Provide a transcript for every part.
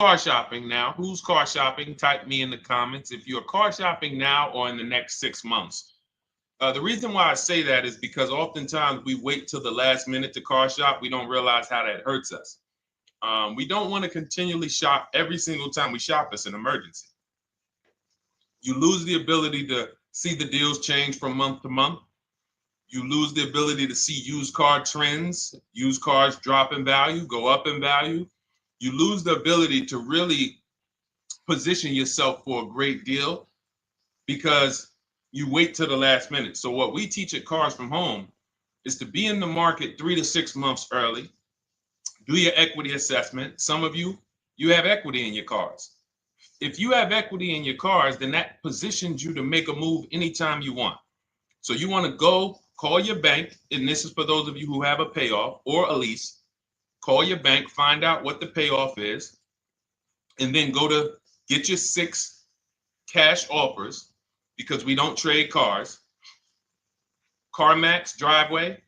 car shopping now? Who's car shopping? Type me in the comments if you're car shopping now or in the next 6 months. The reason why I say that is because oftentimes we wait till the last minute to car shop. We don't realize how that hurts us. We don't want to continually shop every single time we shop. It's an emergency. You lose the ability to see the deals change from month to month. You lose the ability to see used car trends, used cars drop in value, go up in value. You lose the ability to really position yourself for a great deal because you wait till the last minute. So what we teach at Cars from Home is to be in the market 3 to 6 months early. Do your equity assessment. Some of you have equity in your cars. If you have equity in your cars, then that positions you to make a move anytime you want. So you want to go call your bank, and this is for those of you who have a payoff or a lease. Call your bank, find out what the payoff is, and then go to get your 6 cash offers, because we don't trade cars. CarMax, Driveway,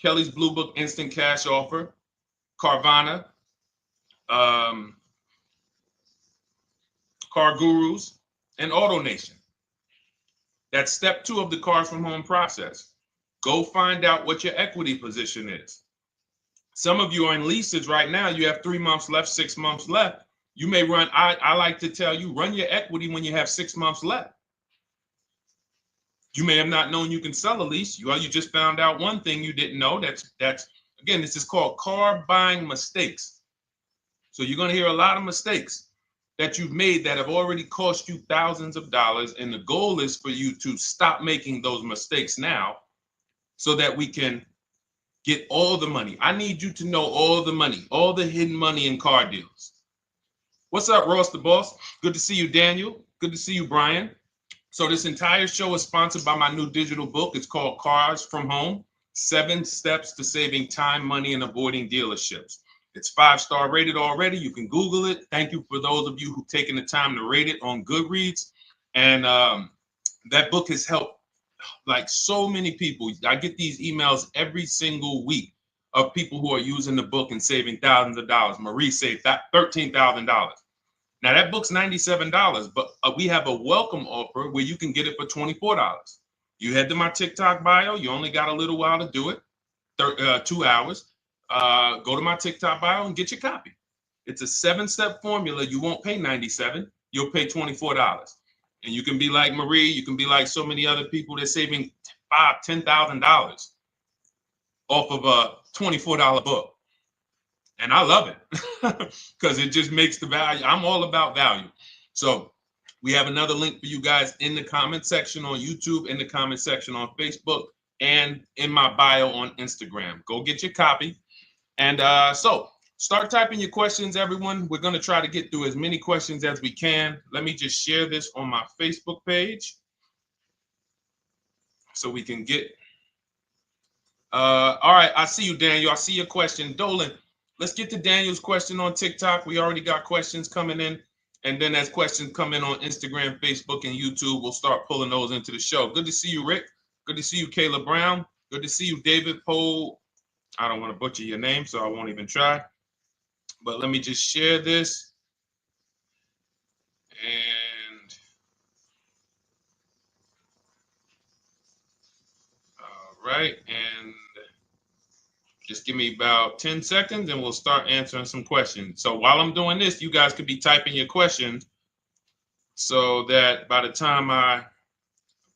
Kelly's Blue Book Instant Cash Offer, Carvana, Car Gurus, and AutoNation. That's step 2 of the Cars from Home process. Go find out what your equity position is. Some of you are in leases right now. You have 3 months left, 6 months left. You may run, I like to tell you, run your equity when you have 6 months left. You may have not known you can sell a lease. You just found out one thing you didn't know. That's again, this is called car buying mistakes. So you're going to hear a lot of mistakes that you've made that have already cost you thousands of dollars. And the goal is for you to stop making those mistakes now so that we can get all the money. I need you to know all the money, all the hidden money in car deals. What's up, Ross the Boss? Good to see you, Daniel. Good to see you, Brian. So this entire show is sponsored by my new digital book. It's called Cars from Home, 7 Steps to Saving Time, Money, and Avoiding Dealerships. It's 5-star rated already. You can Google it. Thank you for those of you who've taken the time to rate it on Goodreads. And that book has helped like so many people. I get these emails every single week of people who are using the book and saving thousands of dollars. Marie saved $13,000. Now that book's $97, but we have a welcome offer where you can get it for $24. You head to my TikTok bio. You only got a little while to do it, 2 hours. Go to my TikTok bio and get your copy. It's a 7-step formula. You won't pay $97. You'll pay $24. And you can be like Marie. You can be like so many other people. They're saving $5,000, $10,000 off of a $24 book. And I love it because it just makes the value. I'm all about value. So we have another link for you guys in the comment section on YouTube, in the comment section on Facebook, and in my bio on Instagram. Go get your copy. And so start typing your questions, everyone. We're going to try to get through as many questions as we can. Let me just share this on my Facebook page so we can get. All right. I see you, Daniel. I see your question. Dolan, let's get to Daniel's question on TikTok. We already got questions coming in. And then as questions come in on Instagram, Facebook, and YouTube, we'll start pulling those into the show. Good to see you, Rick. Good to see you, Kayla Brown. Good to see you, David Poe. I don't want to butcher your name, so I won't even try. But let me just share this. And all right. And just give me about 10 seconds and we'll start answering some questions. So while I'm doing this, you guys could be typing your questions so that by the time I'm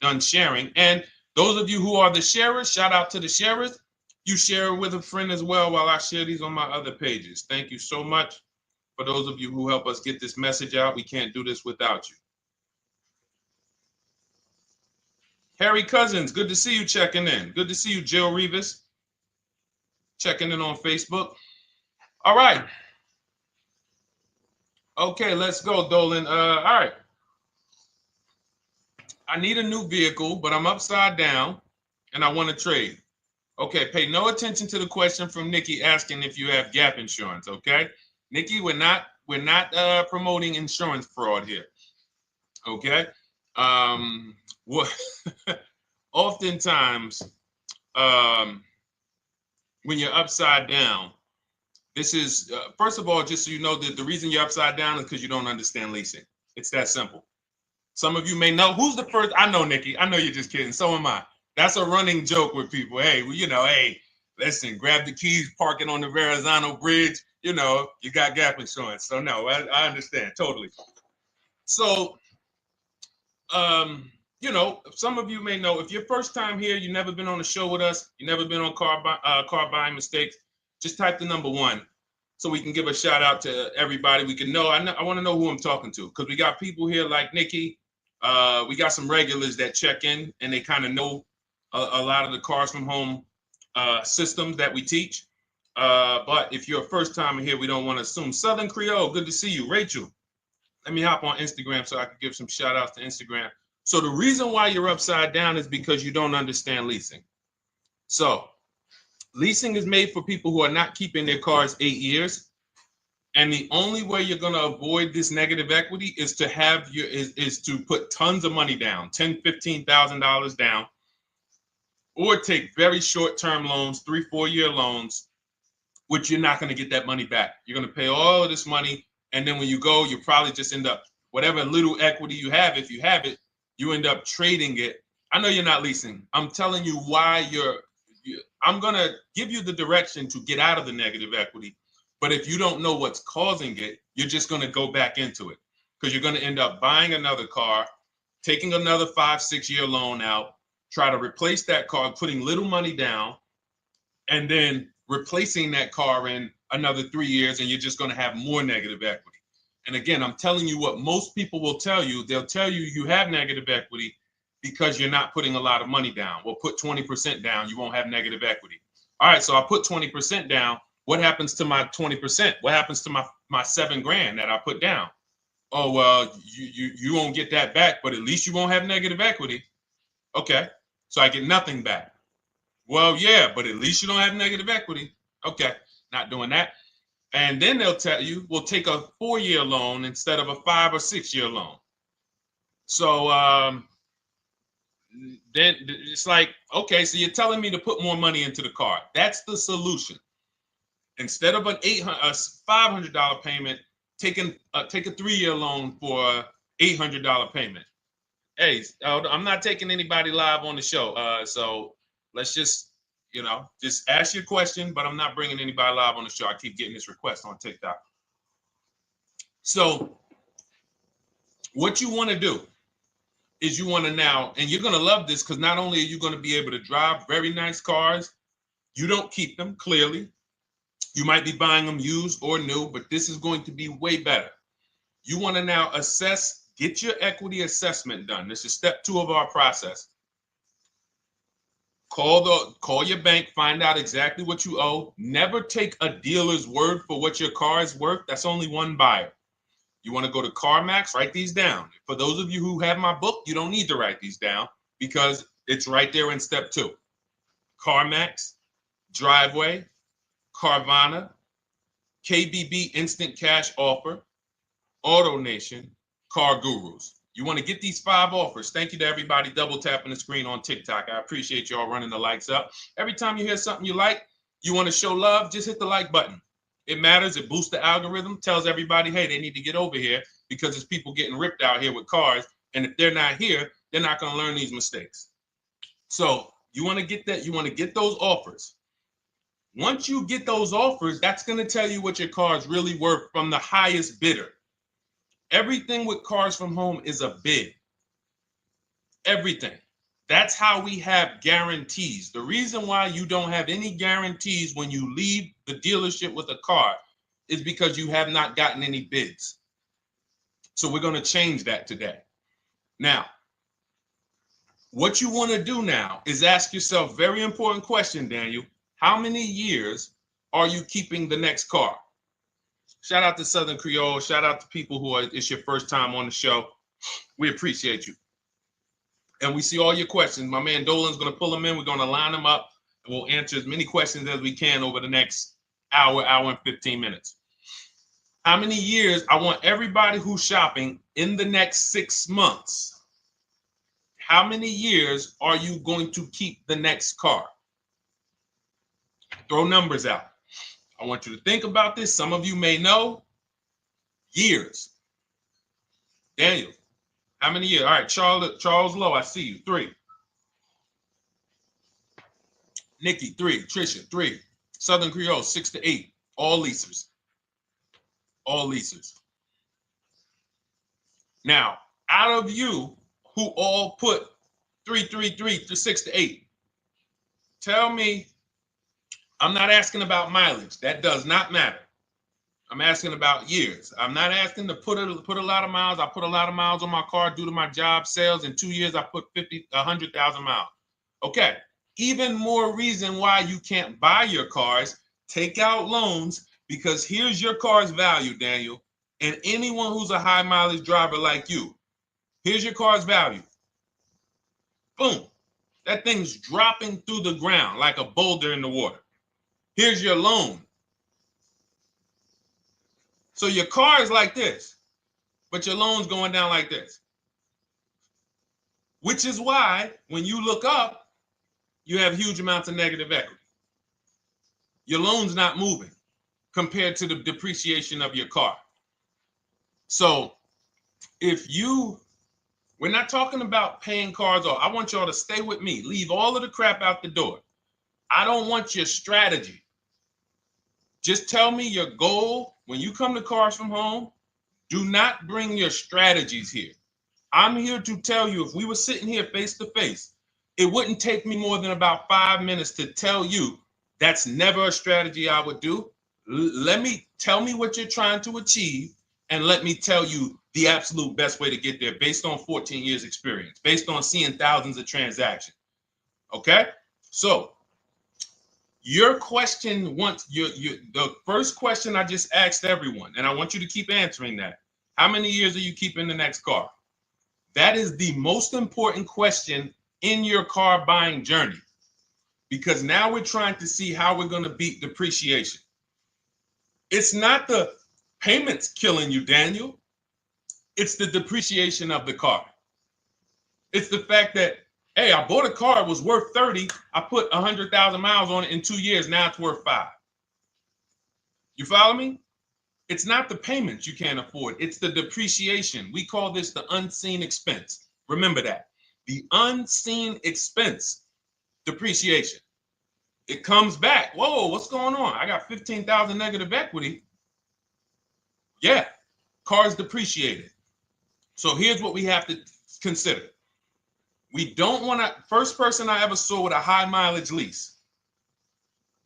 done sharing, and those of you who are the sharers, shout out to the sharers. You share it with a friend as well while I share these on my other pages. Thank you so much for those of you who help us get this message out. We can't do this without you. Harry Cousins, good to see you checking in. Good to see you, Jill Rivas. Checking in on Facebook. All right. Okay, let's go, Dolan. All right. I need a new vehicle, but I'm upside down and I want to trade. Okay, pay no attention to the question from Nikki asking if you have gap insurance, okay? Nikki, we're not promoting insurance fraud here. Okay? What oftentimes when you're upside down, This is, first of all, just so you know, that the reason you're upside down is because you don't understand leasing. It's that simple. Some of you may know who's the first. I know, Nikki. I know you're just kidding. So am I. That's a running joke with people. Hey, well, hey, listen, grab the keys, parking on the Verrazano Bridge. You got gap insurance. So no, I understand totally. So, some of you may know if you're first time here, you've never been on a show with us, you've never been on car buying mistakes. Just type the number 1. So we can give a shout out to everybody. We can know. I want to know who I'm talking to because we got people here like Nikki. We got some regulars that check in and they kind of know a lot of the cars from home systems that we teach. But if you're a first timer here, we don't want to assume. Southern Creole, good to see you. Rachel, let me hop on Instagram so I can give some shout outs to Instagram. So the reason why you're upside down is because you don't understand leasing. So leasing is made for people who are not keeping their cars 8 years. And the only way you're going to avoid this negative equity is to is to put tons of money down, $10,000, $15,000 down, or take very short-term loans, 3-4 year loans, which you're not going to get that money back. You're going to pay all of this money. And then when you go, you probably just end up, whatever little equity you have, if you have it, you end up trading it. I know you're not leasing. I'm telling you why I'm going to give you the direction to get out of the negative equity. But if you don't know what's causing it, you're just going to go back into it because you're going to end up buying another car, taking another 5-6 year loan out, try to replace that car, putting little money down, and then replacing that car in another 3 years, and you're just going to have more negative equity. And again, I'm telling you what most people will tell you. They'll tell you you have negative equity because you're not putting a lot of money down. Well, put 20% down, you won't have negative equity. All right, so I put 20% down. What happens to my 20%? What happens to my $7,000 that I put down? Oh, well, you won't get that back, but at least you won't have negative equity. Okay, so I get nothing back. Well, yeah, but at least you don't have negative equity. Okay, not doing that. And then they'll tell you, we'll take a 4-year loan instead of a 5 or 6 year loan. So then it's like, okay, so you're telling me to put more money into the car. That's the solution. Instead of a $500 payment, take a 3-year loan for a $800 payment. Hey, I'm not taking anybody live on the show. So let's just ask your question, but I'm not bringing anybody live on the show. I keep getting this request on TikTok. So what you want to do is you want to now, and you're going to love this because not only are you going to be able to drive very nice cars, you don't keep them clearly. You might be buying them used or new, but this is going to be way better. You want to now get your equity assessment done. This is step 2 of our process. Call your bank, find out exactly what you owe. Never take a dealer's word for what your car is worth. That's only one buyer. You want to go to CarMax, write these down. For those of you who have my book, you don't need to write these down because it's right there in step 2. CarMax, Driveway, Carvana, KBB Instant Cash Offer, AutoNation, Car Gurus. You want to get these 5 offers. Thank you to everybody double tapping the screen on TikTok. I appreciate y'all running the likes up. Every time you hear something you like, you want to show love, just hit the like button. It matters. It boosts the algorithm, tells everybody, hey, they need to get over here because there's people getting ripped out here with cars. And if they're not here, they're not going to learn these mistakes. So you want to get that. You want to get those offers. Once you get those offers, that's going to tell you what your car is really worth from the highest bidder. Everything with Cars from Home is a bid. Everything. That's how we have guarantees. The reason why you don't have any guarantees when you leave the dealership with a car is because you have not gotten any bids. So we're going to change that today. Now, what you want to do now is ask yourself, very important question, Daniel. How many years are you keeping the next car? Shout out to Southern Creole. Shout out to people it's your first time on the show. We appreciate you. And we see all your questions. My man Dolan's going to pull them in. We're going to line them up. And we'll answer as many questions as we can over the next hour and 15 minutes. How many years? I want everybody who's shopping in the next 6 months. How many years are you going to keep the next car? Throw numbers out. I want you to think about this. Some of you may know. Years. Daniel, how many years? All right, Charles Lowe, I see you. 3. Nikki, 3. Trisha, 3. Southern Creole, 6 to 8. All leasers. All leasers. Now, out of you who all put 3 to 6 to 8, tell me, I'm not asking about mileage. That does not matter. I'm asking about years. I'm not asking to put a lot of miles. I put a lot of miles on my car due to my job sales. In 2 years, I put 100,000 miles. Okay. Even more reason why you can't buy your cars. Take out loans, because here's your car's value, Daniel. And anyone who's a high mileage driver like you, here's your car's value. Boom. That thing's dropping through the ground like a boulder in the water. Here's your loan. So your car is like this, but your loan's going down like this. Which is why when you look up, you have huge amounts of negative equity. Your loan's not moving compared to the depreciation of your car. So we're not talking about paying cars off. I want y'all to stay with me. Leave all of the crap out the door. I don't want your strategy. Just tell me your goal. When you come to Cars from Home, do not bring your strategies here. I'm here to tell you, if we were sitting here face to face, it wouldn't take me more than about 5 minutes to tell you that's never a strategy I would do. Tell me what you're trying to achieve, and let me tell you the absolute best way to get there based on 14 years experience, based on seeing thousands of transactions. Okay? So your question, the first question I just asked everyone, and I want you to keep answering that. How many years are you keeping the next car? That is the most important question in your car buying journey, because now we're trying to see how we're going to beat depreciation. It's not the payments killing you, Daniel. It's the depreciation of the car. It's the fact that, hey, I bought a car, it was worth 30. I put 100,000 miles on it in 2 years. Now it's worth 5. You follow me? It's not the payments you can't afford. It's the depreciation. We call this the unseen expense. Remember that. The unseen expense, depreciation. It comes back. Whoa, what's going on? I got 15,000 negative equity. Yeah, car's depreciated. So here's what we have to consider. We don't want to, first person I ever saw with a high mileage lease.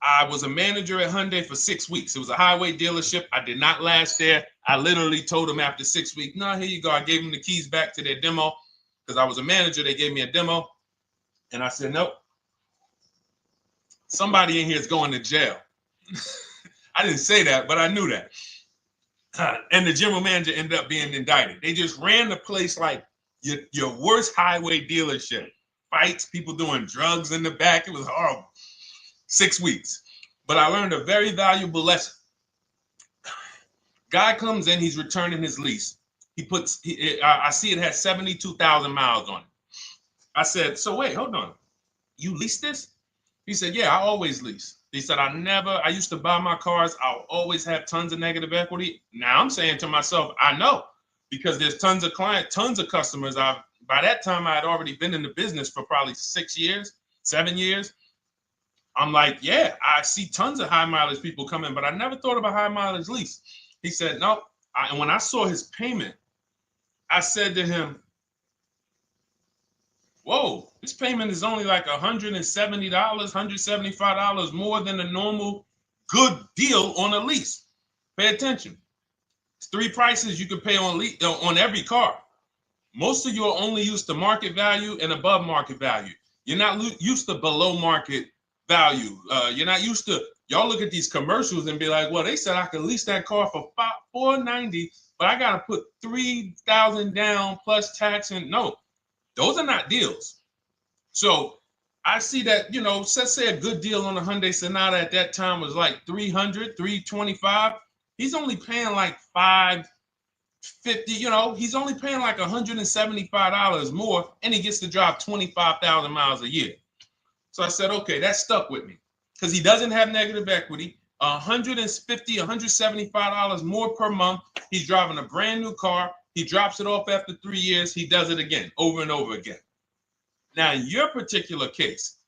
I was a manager at Hyundai for 6 weeks. It was a highway dealership. I did not last there. I literally told them after 6 weeks, no, here you go. I gave them the keys back to their demo because I was a manager. They gave me a demo. And I said, nope. Somebody in here is going to jail. I didn't say that, but I knew that. And the general manager ended up being indicted. They just ran the place like your worst highway dealership. Fights, people doing drugs in the back. It was horrible. 6 weeks. But I learned a very valuable lesson. Guy comes in, he's returning his lease. I see it has 72,000 miles on it. I said, so wait, hold on. You leased this? He said, yeah, I always lease. He said, I used to buy my cars. I'll always have tons of negative equity. Now I'm saying to myself, I know, because there's tons of clients, tons of customers. By that time, I had already been in the business for probably 6 years, 7 years. I'm like, yeah, I see tons of high mileage people coming, but I never thought of a high mileage lease. He said, no. And when I saw his payment, I said to him, whoa, this payment is only like $170, $175 more than a normal good deal on a lease. Pay attention. It's 3 prices you can pay on every car. Most of you are only used to market value and above market value. You're not used to below market value. You're not used to, y'all look at these commercials and be like, well, they said I could lease that car for $490, but I got to put $3,000 down plus tax. And no, those are not deals. So I see that, let's say a good deal on a Hyundai Sonata at that time was like $300, $325. He's only paying like $550, he's only paying like $175 more, and he gets to drive 25,000 miles a year. So I said, okay, that stuck with me because he doesn't have negative equity. $150, $175 more per month. He's driving a brand new car. He drops it off after 3 years. He does it again, over and over again. Now, in your particular case,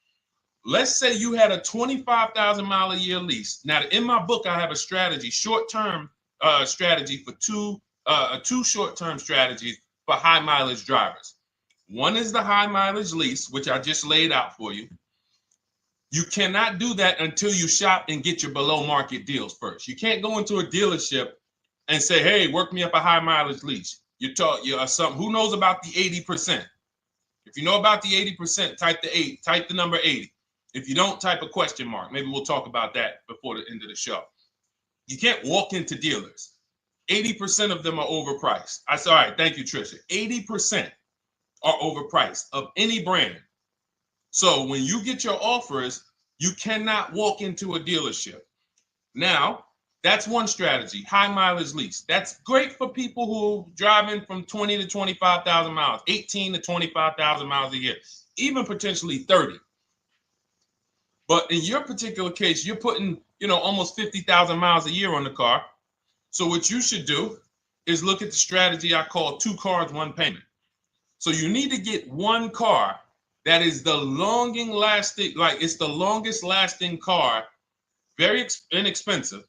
let's say you had a 25,000 mile a year lease. Now, in my book, I have a strategy, short-term strategy for two short-term strategies for high mileage drivers. One is the high mileage lease, which I just laid out for you. You cannot do that until you shop and get your below market deals first. You can't go into a dealership and say, hey, work me up a high mileage lease. You something. Who knows about the 80%? If you know about the 80%, type the number 80. If you don't, type a question mark. Maybe we'll talk about that before the end of the show. You can't walk into dealers. 80% of them are overpriced. I said, all right, thank you, Trisha. 80% are overpriced of any brand. So when you get your offers, you cannot walk into a dealership. Now, that's one strategy, high mileage lease. That's great for people who are driving from 20 to 25,000 miles, 18 to 25,000 miles a year, even potentially 30. But in your particular case, you're putting, almost 50,000 miles a year on the car. So what you should do is look at the strategy I call 2 cars, 1 payment. So you need to get one car that is the longest lasting car, very inexpensive.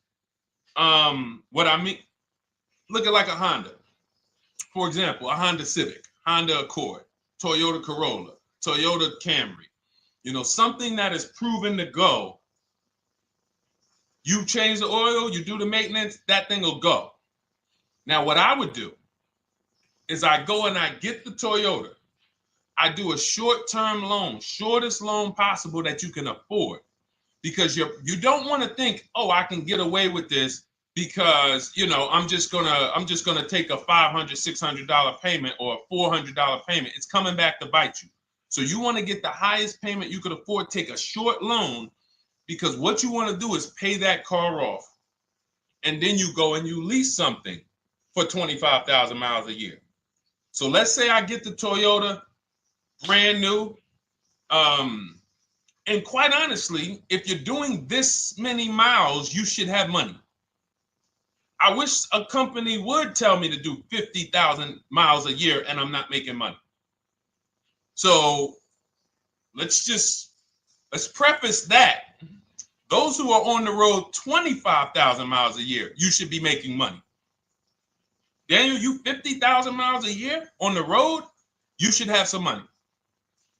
What I mean, look at like a Honda. For example, a Honda Civic, Honda Accord, Toyota Corolla, Toyota Camry. Something that is proven to go. You change the oil, you do the maintenance, that thing will go. Now, what I would do is I go and I get the Toyota. I do a short-term loan, shortest loan possible that you can afford, because you don't want to think, oh, I can get away with this because I'm just gonna take a $500, $600 payment or a $400 payment. It's coming back to bite you. So you want to get the highest payment you could afford, take a short loan, because what you want to do is pay that car off, and then you go and you lease something for 25,000 miles a year. So let's say I get the Toyota brand new. And quite honestly, if you're doing this many miles, you should have money. I wish a company would tell me to do 50,000 miles a year and I'm not making money. So let's preface that. Those who are on the road 25,000 miles a year, you should be making money. Daniel, you 50,000 miles a year on the road, you should have some money.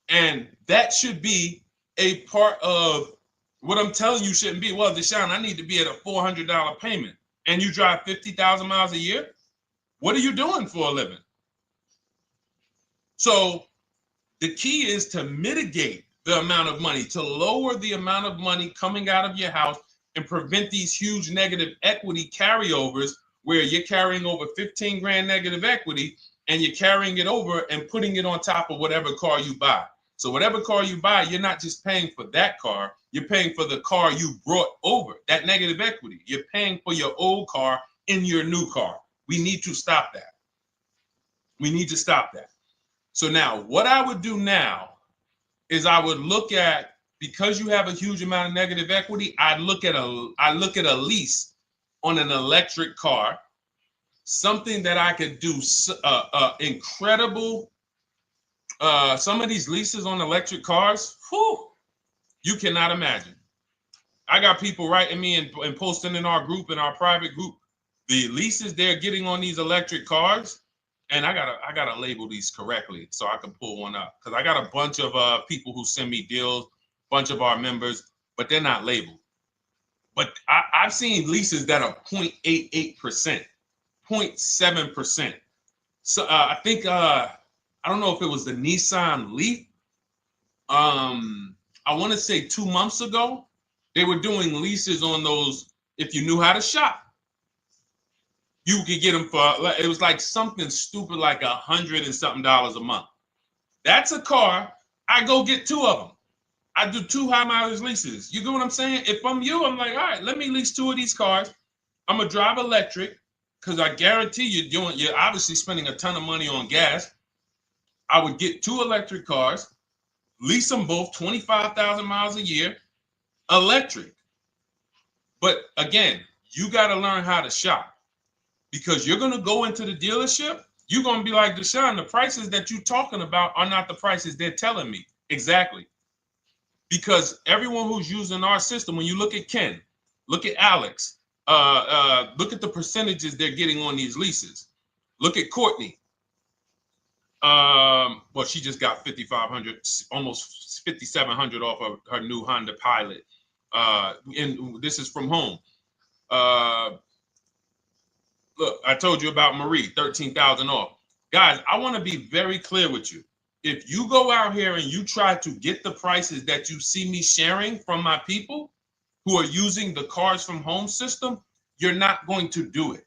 And that should be a part of what I'm telling you shouldn't be. Well, Deshone, I need to be at a $400 payment. And you drive 50,000 miles a year? What are you doing for a living? So the key is to mitigate the amount of money, to lower the amount of money coming out of your house and prevent these huge negative equity carryovers where you're carrying over 15 grand negative equity and you're carrying it over and putting it on top of whatever car you buy. So whatever car you buy, you're not just paying for that car, you're paying for the car you brought over, that negative equity. You're paying for your old car in your new car. We need to stop that. We need to stop that. So now what I would do now is I would look at, because you have a huge amount of negative equity, I look at a lease on an electric car, something that I could do incredible. Some of these leases on electric cars, you cannot imagine. I got people writing me and posting in our group, in our private group, the leases they're getting on these electric cars. And I gotta label these correctly so I can pull one up, because I got a bunch of people who send me deals, bunch of our members, but they're not labeled. But I've seen leases that are 0.88%, 0.7%. So I think I don't know if it was the Nissan Leaf. I want to say 2 months ago, they were doing leases on those. If you knew how to shop, you could get them for, it was like something stupid like $100 and something a month. That's a car. I go get 2 of them. I do 2 high mileage leases. You get what I'm saying? If I'm you, I'm like, all right, let me lease 2 of these cars. I'm gonna drive electric, because I guarantee you're obviously spending a ton of money on gas. I would get 2 electric cars, lease them both 25,000 miles a year, electric. But again, you got to learn how to shop, because you're going to go into the dealership. You're going to be like, Deshone, the prices that you're talking about are not the prices they're telling me. Exactly. Because everyone who's using our system, when you look at Ken, look at Alex, look at the percentages they're getting on these leases. Look at Courtney. Well, she just got 5,500, almost 5,700 off of her new Honda Pilot. And this is from home. Look, I told you about Marie, 13,000 off. Guys, I want to be very clear with you. If you go out here and you try to get the prices that you see me sharing from my people who are using the Cars from Home system, you're not going to do it.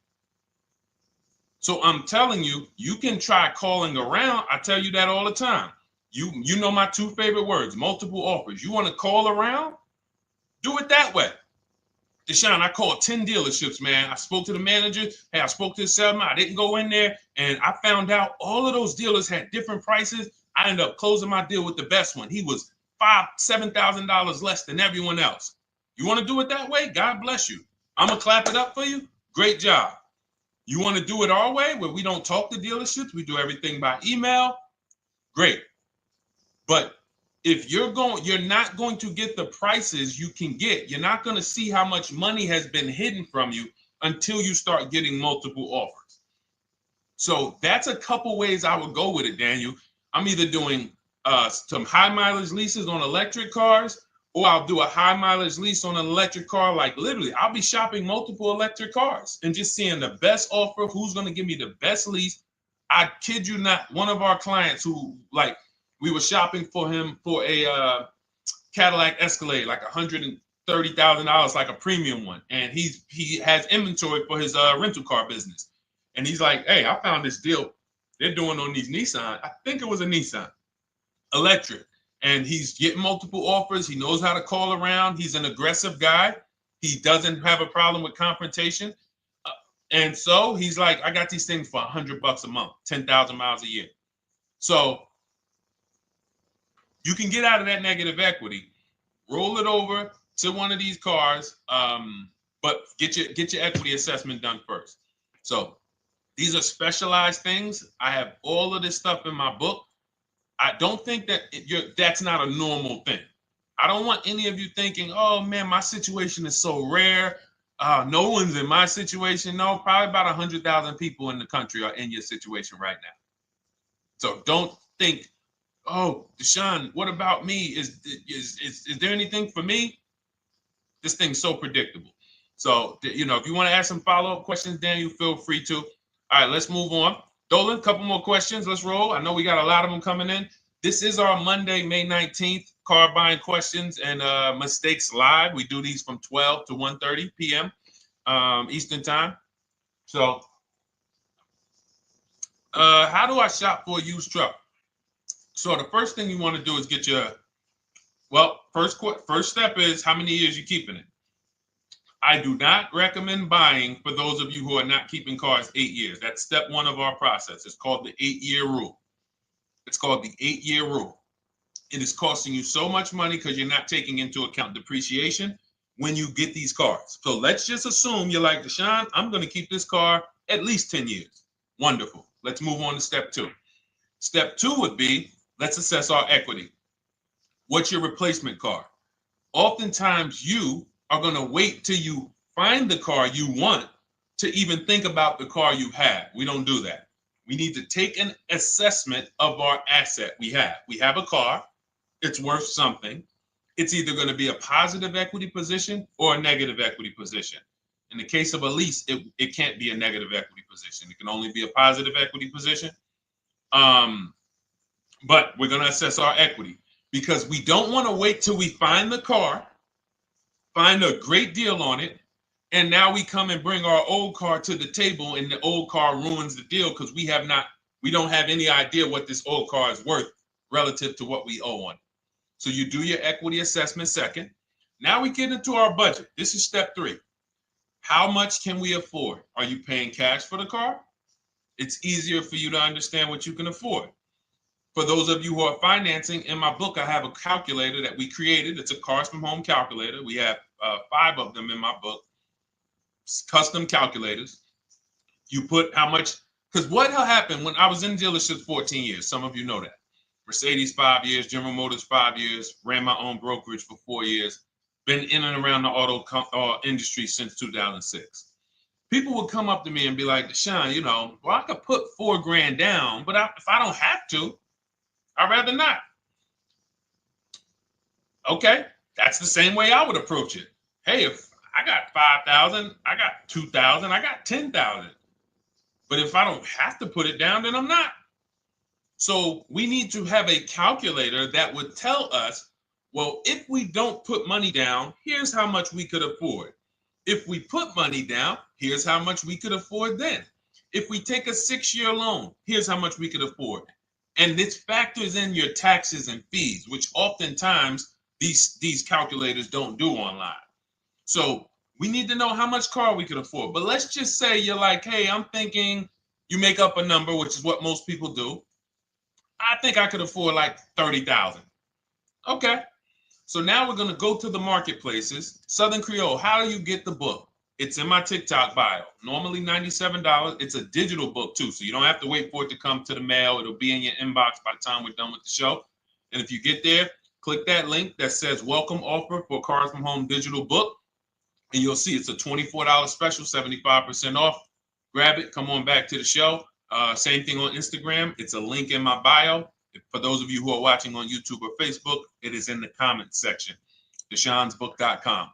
So I'm telling you, you can try calling around. I tell you that all the time. You know my two favorite words, multiple offers. You want to call around? Do it that way. Deshone, I called 10 dealerships, man. I spoke to the manager. Hey, I spoke to the salesman. I didn't go in there, and I found out all of those dealers had different prices. I ended up closing my deal with the best one. He was $7,000 less than everyone else. You want to do it that way? God bless you. I'm going to clap it up for you. Great job. You want to do it our way, where we don't talk to dealerships? We do everything by email? Great. But if you're not going to get the prices you can get. You're not going to see how much money has been hidden from you until you start getting multiple offers. So that's a couple ways I would go with it, Daniel. I'm either doing some high mileage leases on electric cars, or I'll do a high mileage lease on an electric car. Like literally, I'll be shopping multiple electric cars and just seeing the best offer, who's going to give me the best lease. I kid you not, one of our clients who, like, we were shopping for him for a Cadillac Escalade, like $130,000, like a premium one. And he has inventory for his rental car business. And he's like, hey, I found this deal they're doing on these Nissan. I think it was a Nissan electric. And he's getting multiple offers. He knows how to call around. He's an aggressive guy. He doesn't have a problem with confrontation. And so he's like, I got these things for $100 a month, 10,000 miles a year. So you can get out of that negative equity, roll it over to one of these cars, but get your equity assessment done first. So these are specialized things. I have all of this stuff in my book. I don't think that that's not a normal thing. I don't want any of you thinking, oh man, my situation is so rare. No one's in my situation. No, probably about 100,000 people in the country are in your situation right now. So don't think, oh, Deshone, what about me? Is there anything for me? This thing's so predictable. So, if you want to ask some follow-up questions, Daniel, feel free to. All right, let's move on. Dolan, a couple more questions. Let's roll. I know we got a lot of them coming in. This is our Monday, May 19th, car buying questions and mistakes live. We do these from 12 to 1:30 p.m. Eastern time. So, how do I shop for a used truck? So the first thing you want to do is get your, first step is how many years you keeping it. I do not recommend buying for those of you who are not keeping cars 8 years. That's step one of our process. It's called the 8-year rule. It's called the 8-year rule. It is costing you so much money because you're not taking into account depreciation when you get these cars. So let's just assume you're like, Deshone, I'm going to keep this car at least 10 years. Wonderful. Let's move on to step two. Step two would be, let's assess our equity. What's your replacement car? Oftentimes you are going to wait till you find the car you want to even think about the car you have. We don't do that. We need to take an assessment of our asset we have. We have a car. It's worth something. It's either going to be a positive equity position or a negative equity position. In the case of a lease, it can't be a negative equity position. It can only be a positive equity position. But we're going to assess our equity because we don't want to wait till we find the car, find a great deal on it, and now we come and bring our old car to the table and the old car ruins the deal because we don't have any idea what this old car is worth relative to what we owe on it. So you do your equity assessment second. Now we get into our budget. This is step three. How much can we afford? Are you paying cash for the car? It's easier for you to understand what you can afford. For those of you who are financing, in my book, I have a calculator that we created. It's a Cars from Home calculator. We have 5 of them in my book, custom calculators. You put how much, because what happened when I was in dealerships 14 years, some of you know that. Mercedes 5 years, General Motors 5 years, ran my own brokerage for 4 years, been in and around the auto industry since 2006. People would come up to me and be like, Deshone, well, I could put $4,000 down, but if I don't have to, I'd rather not. Okay, that's the same way I would approach it. Hey, if I got 5,000, I got 2,000, I got 10,000. But if I don't have to put it down, then I'm not. So we need to have a calculator that would tell us, well, if we don't put money down, here's how much we could afford. If we put money down, here's how much we could afford then. If we take a 6-year loan, here's how much we could afford. And this factors in your taxes and fees, which oftentimes these calculators don't do online. So we need to know how much car we could afford. But let's just say you're like, hey, I'm thinking, you make up a number, which is what most people do. I think I could afford like 30,000. Okay. So now we're going to go to the marketplaces. Southern Creole, how do you get the book? It's in my TikTok bio. Normally $97. It's a digital book too, so you don't have to wait for it to come to the mail. It'll be in your inbox by the time we're done with the show. And if you get there, click that link that says welcome offer for Cars from Home digital book. And you'll see it's a $24 special, 75% off. Grab it. Come on back to the show. Same thing on Instagram. It's a link in my bio. For those of you who are watching on YouTube or Facebook, it is in the comments section, deshonesbook.com.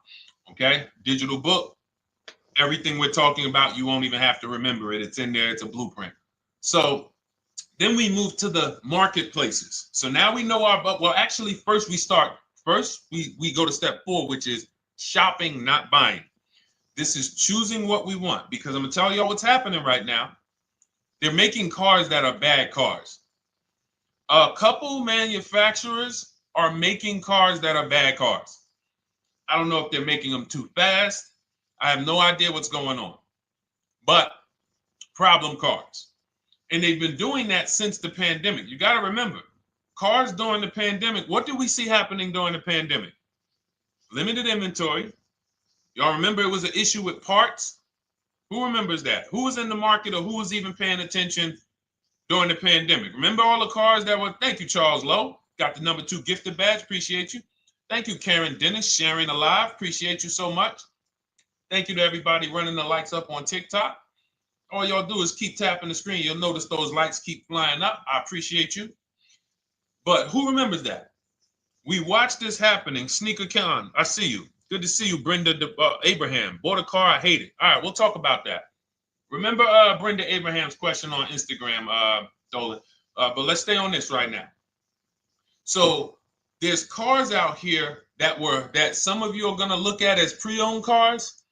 Okay, digital book. Everything we're talking about, you won't even have to remember it. It's in there. It's a blueprint. So then we move to the marketplaces. So now we know well, actually, first we go to step 4, which is shopping, not buying. This is choosing what we want, because I'm going to tell y'all what's happening right now. They're making cars that are bad cars. A couple manufacturers are making cars that are bad cars. I don't know if they're making them too fast. I have no idea what's going on. But problem cars. And they've been doing that since the pandemic. You got to remember, cars during the pandemic, what did we see happening during the pandemic? Limited inventory. Y'all remember it was an issue with parts? Who remembers that? Who was in the market, or who was even paying attention during the pandemic? Remember all the cars that were, thank you, Charles Lowe. Got the number 2 gifted badge. Appreciate you. Thank you, Karen Dennis, sharing alive. Appreciate you so much. Thank you to everybody running the likes up on TikTok. All y'all do is keep tapping the screen. You'll notice those likes keep flying up. I appreciate you. But who remembers that? We watched this happening. Sneaker Con, I see you. Good to see you, Brenda Abraham. Bought a car, I hate it. All right, we'll talk about that. Remember Brenda Abraham's question on Instagram, Dolan. But let's stay on this right now. So there's cars out here that some of you are going to look at as pre-owned cars.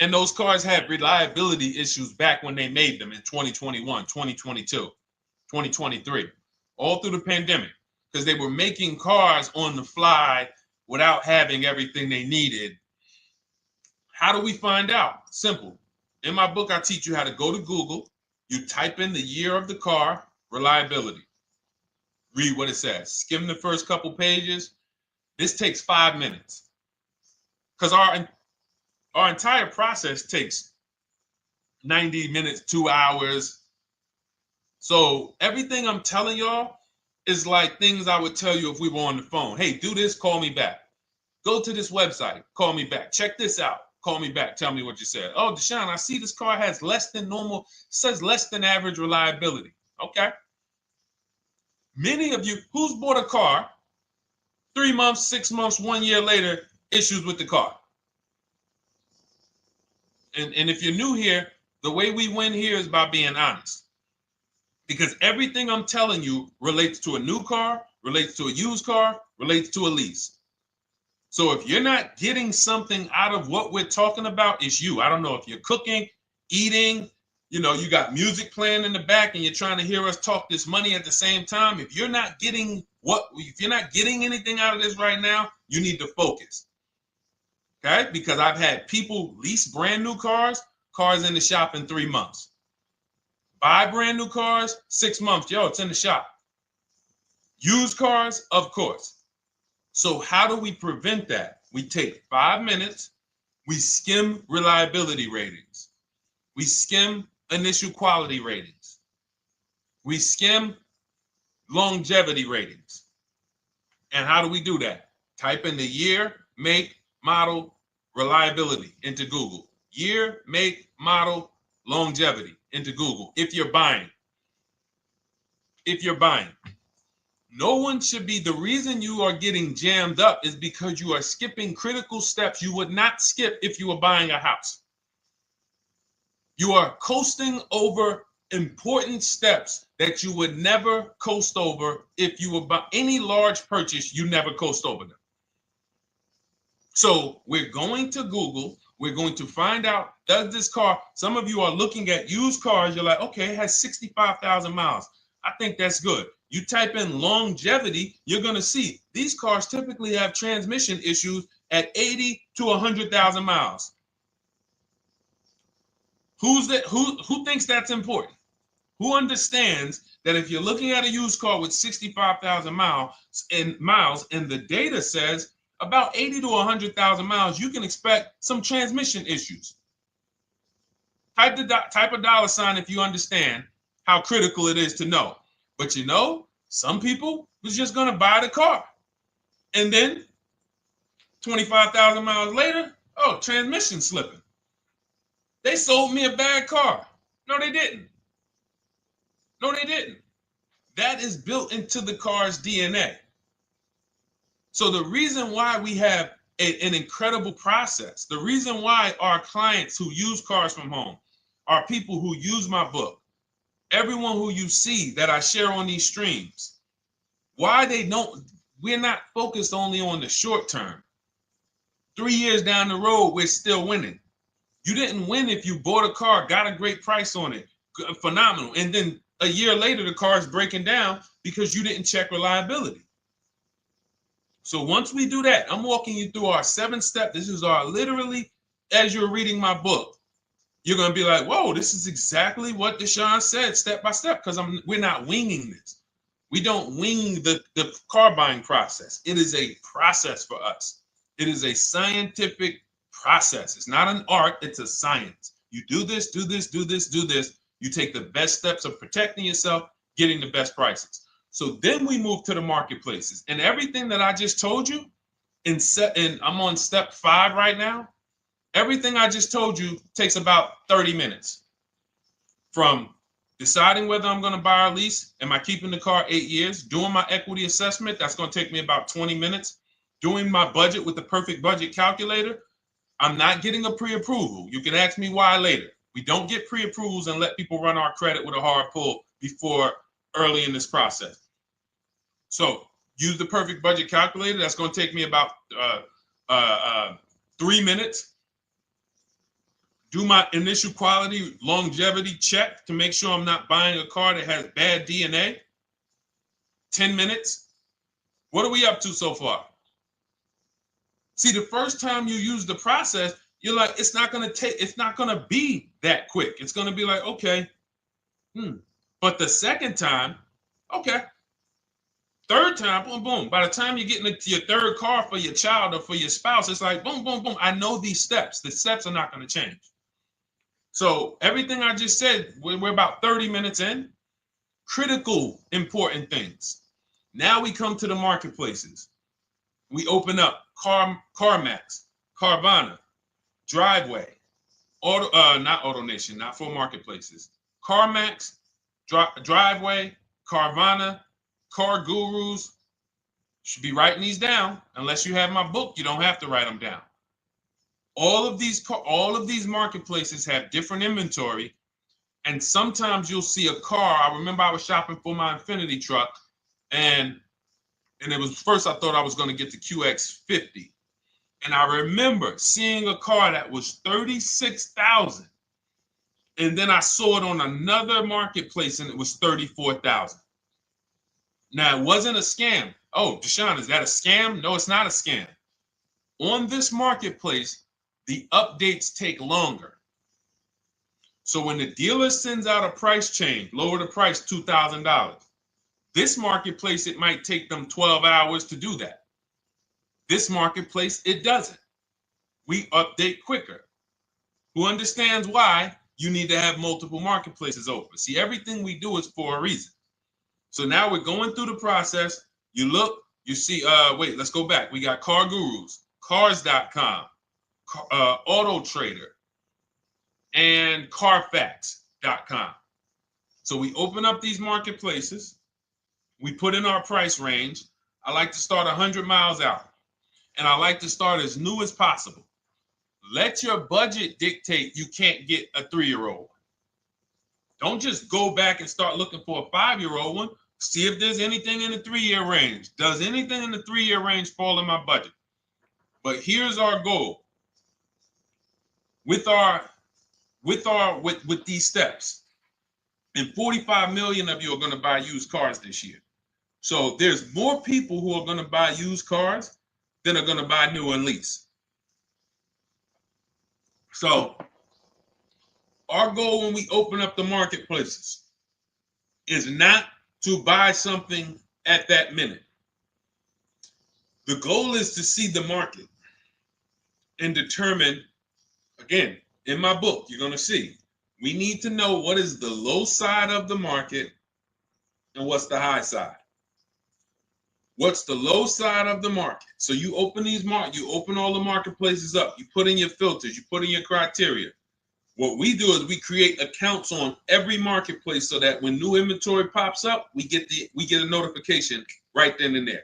And those cars had reliability issues back when they made them in 2021, 2022, 2023, all through the pandemic, because they were making cars on the fly without having everything they needed. How do we find out? Simple. In my book, I teach you how to go to Google. You type in the year of the car, reliability. Read what it says. Skim the first couple pages. This takes 5 minutes, because our entire process takes 90 minutes, 2 hours. So everything I'm telling y'all is like things I would tell you if we were on the phone. Hey, do this, call me back. Go to this website, call me back. Check this out, call me back. Tell me what you said. Oh, Deshone, I see this car has less than normal, says less than average reliability. Okay. Many of you, who's bought a car 3 months, 6 months, 1 year later, issues with the car? And if you're new here, the way we win here is by being honest. Because everything I'm telling you relates to a new car, relates to a used car, relates to a lease. So if you're not getting something out of what we're talking about, it's you. I don't know if you're cooking, eating, you got music playing in the back and you're trying to hear us talk this money at the same time. If you're not getting anything out of this right now, you need to focus. Okay, because I've had people lease brand new cars in the shop in 3 months. Buy brand new cars, 6 months. Yo, it's in the shop. Used cars, of course. So how do we prevent that? We take 5 minutes We skim reliability ratings. We skim initial quality ratings. We skim longevity ratings. And how do we do that? Type in the year, make, model, reliability into Google. Year, make, model, longevity into Google. If you're buying. No one should be, the reason you are getting jammed up is because you are skipping critical steps you would not skip if you were buying a house. You are coasting over important steps that you would never coast over if you were buying any large purchase. You never coast over them. So we're going to Google. We're going to find out, does this car, some of you are looking at used cars. You're like, okay, it has 65,000 miles. I think that's good. You type in longevity, you're going to see these cars typically have transmission issues at 80 to 100,000 miles. Who thinks that's important? Who understands that if you're looking at a used car with 65,000 miles and the data says about 80 to 100,000 miles, you can expect some transmission issues. Type a dollar sign if you understand how critical it is to know. But you know, some people was just going to buy the car. And then 25,000 miles later, oh, transmission slipping. They sold me a bad car. No, they didn't. That is built into the car's DNA. So the reason why we have an incredible process, the reason why our clients who use cars from home are people who use my book, everyone who you see that I share on these streams, we're not focused only on the short term. 3 years down the road, we're still winning. You didn't win if you bought a car, got a great price on it, phenomenal. And then a year later, the car is breaking down because you didn't check reliability. So once we do that, I'm walking you through our 7-step. This is our literally, as you're reading my book, you're going to be like, whoa, this is exactly what Deshone said step by step, because we're not winging this. We don't wing the car buying process. It is a process for us. It is a scientific process. It's not an art, it's a science. You do this, do this, do this, do this. You take the best steps of protecting yourself, getting the best prices. So then we move to the marketplaces. And everything that I just told you, and I'm on step 5 right now, everything I just told you takes about 30 minutes. From deciding whether I'm going to buy or lease, am I keeping the car 8 years, doing my equity assessment, that's going to take me about 20 minutes, doing my budget with the perfect budget calculator. I'm not getting a pre-approval. You can ask me why later. We don't get pre-approvals and let people run our credit with a hard pull before early in this process. So use the perfect budget calculator. That's going to take me about 3 minutes. Do my initial quality longevity check to make sure I'm not buying a car that has bad DNA. 10 minutes. What are we up to so far? See, the first time you use the process, you're like, it's not going to be that quick. It's going to be like, okay. But the second time, okay. Third time, boom, boom. By the time you're getting into your third car for your child or for your spouse, it's like, boom, boom, boom. I know these steps. The steps are not going to change. So everything I just said, we're about 30 minutes in. Critical, important things. Now we come to the marketplaces. We open up CarMax, Carvana, Driveway, not AutoNation, not for marketplaces. CarMax, Driveway, Carvana, Car Gurus. Should be writing these down. Unless you have my book, you don't have to write them down. All of these marketplaces have different inventory, and sometimes you'll see a car. I remember I was shopping for my Infinity truck, and it was first I thought I was going to get the QX50, and I remember seeing a car that was $36,000, and then I saw it on another marketplace, and it was $34,000. Now it wasn't a scam. Oh, Deshone, is that a scam? No, it's not a scam. On this marketplace, the updates take longer. So when the dealer sends out a price change, lower the price $2,000. This marketplace, it might take them 12 hours to do that. This marketplace, it doesn't. we update quicker. Who understands why you need to have multiple marketplaces open? See, everything we do is for a reason. So now we're going through the process. You look, you see, wait, let's go back. We got Car Gurus, Cars.com, Auto Trader, and Carfax.com. So we open up these marketplaces. We put in our price range. I like to start 100 miles out, and I like to start as new as possible. Let your budget dictate you can't get a 3-year-old. Don't just go back and start looking for a 5-year-old one. See if there's anything in the 3-year range. Does anything in the 3-year range fall in my budget? But here's our goal. With these steps, and 45 million of you are going to buy used cars this year. So there's more people who are going to buy used cars than are going to buy new and lease. So our goal when we open up the marketplaces is not to buy something at that minute. The goal is to see the market and determine, again, in my book, you're going to see, we need to know what is the low side of the market and what's the high side. What's the low side of the market? So you open you open all the marketplaces up. You put in your filters. You put in your criteria. What we do is we create accounts on every marketplace so that when new inventory pops up, we get a notification right then and there.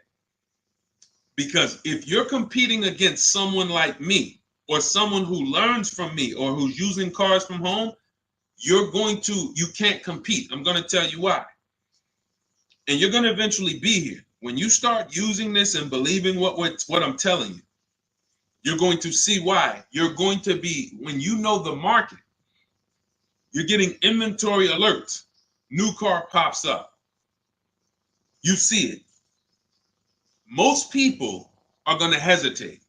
Because if you're competing against someone like me or someone who learns from me or who's using cars from home, you can't compete. I'm going to tell you why. And you're going to eventually be here. When you start using this and believing what I'm telling you, you're going to see why. You're going to be, when you know the market, you're getting inventory alerts. New car pops up. You see it. Most people are going to hesitate.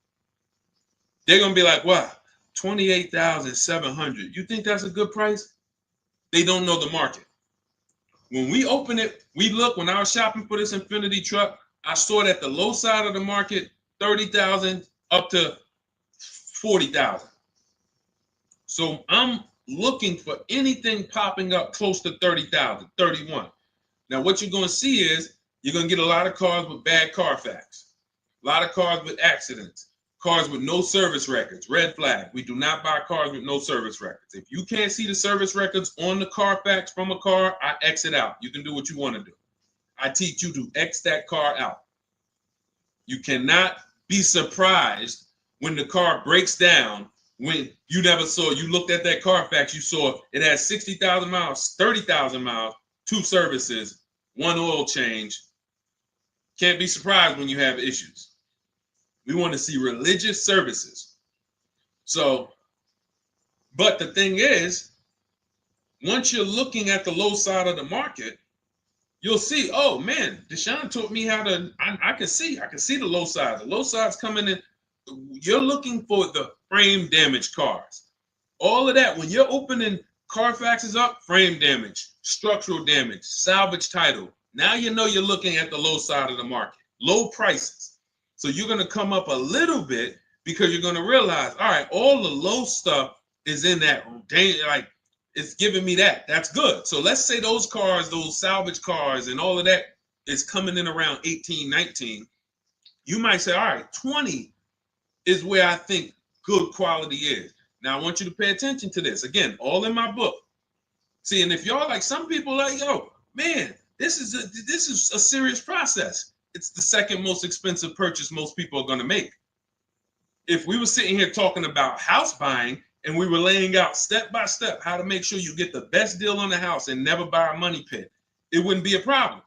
They're going to be like, wow, $28,700. You think that's a good price? They don't know the market. When we open it, we look, when I was shopping for this Infiniti truck, I saw it at the low side of the market, $30,000 up to $40,000. So I'm looking for anything popping up close to $30,000, $31,000. Now what you're going to see is you're going to get a lot of cars with bad Carfax, a lot of cars with accidents, cars with no service records, red flag. We do not buy cars with no service records. If you can't see the service records on the Carfax from a car, I exit out. You can do what you want to do. I teach you to X that car out. You cannot be surprised when the car breaks down when you looked at that Carfax, you saw it has 60,000 miles, 30,000 miles, 2 services, 1 oil change. Can't be surprised when you have issues. We want to see religious services. So, but the thing is, once you're looking at the low side of the market, you'll see, oh man, Deshone taught me how to, I can see the low side. The low side's coming in. You're looking for the frame damage cars. All of that, when you're opening Carfaxes up, frame damage, structural damage, salvage title. Now you know you're looking at the low side of the market, low prices. So you're going to come up a little bit because you're going to realize, all right, all the low stuff is in that, like, it's giving me that. That's good. So let's say those cars, those salvage cars and all of that is coming in around 18, 19. You might say, all right, 20 is where I think good quality is. Now I want you to pay attention to this. Again, all in my book. See, and if y'all like, some people like, yo, man, this is a serious process. It's the second most expensive purchase most people are going to make. If we were sitting here talking about house buying and we were laying out step by step how to make sure you get the best deal on the house and never buy a money pit, it wouldn't be a problem.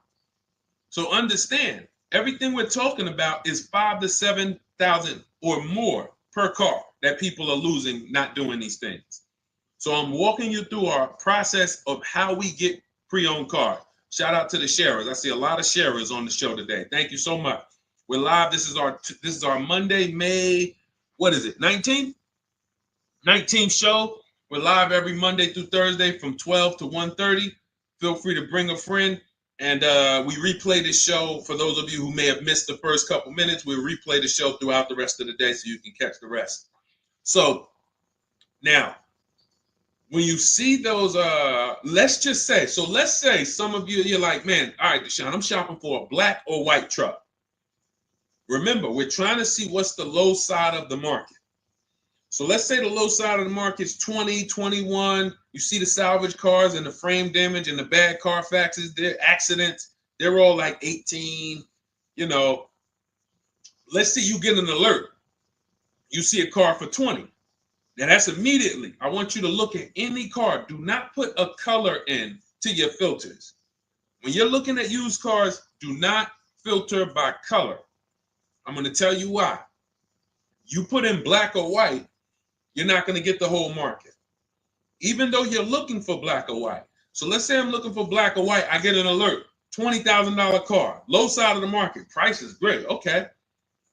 So understand, everything we're talking about is 5,000 to 7,000 or more per car that people are losing not doing these things. So I'm walking you through our process of how we get pre-owned cars. Shout out to the sharers. I see a lot of sharers on the show today. Thank you so much. We're live. This is our Monday, May, what is it, 19th? 19th show. We're live every Monday through Thursday from 12 to 1:30. Feel free to bring a friend. And we replay this show. For those of you who may have missed the first couple minutes, we'll replay the show throughout the rest of the day so you can catch the rest. So now, when you see those, let's say some of you, you're like, man, all right, Deshone, I'm shopping for a black or white truck. Remember, we're trying to see what's the low side of the market. So let's say the low side of the market is 20, 21. You see the salvage cars and the frame damage and the bad Carfaxes, their accidents, they're all like 18. You know, let's say you get an alert. You see a car for 20. Now that's immediately. I want you to look at any car. Do not put a color in to your filters. When you're looking at used cars, do not filter by color. I'm going to tell you why. You put in black or white, you're not going to get the whole market, even though you're looking for black or white. So let's say I'm looking for black or white. I get an alert, $20,000 car, low side of the market, price is great. Okay.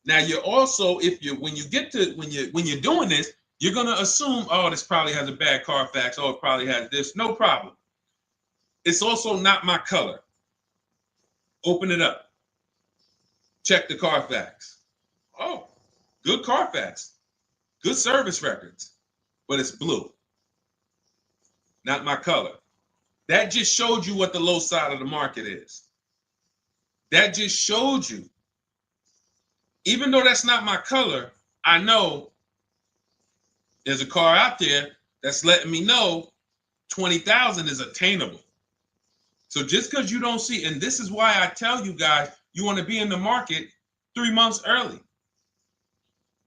Now you're also, when you're doing this, you're going to assume, oh, this probably has a bad Carfax. Oh, it probably has this. No problem. It's also not my color. Open it up. Check the Carfax. Oh, good Carfax. Good service records. But it's blue. Not my color. That just showed you what the low side of the market is. That just showed you. Even though that's not my color, I know there's a car out there that's letting me know 20,000 is attainable. So just because you don't see, and this is why I tell you guys, you want to be in the market 3 months early.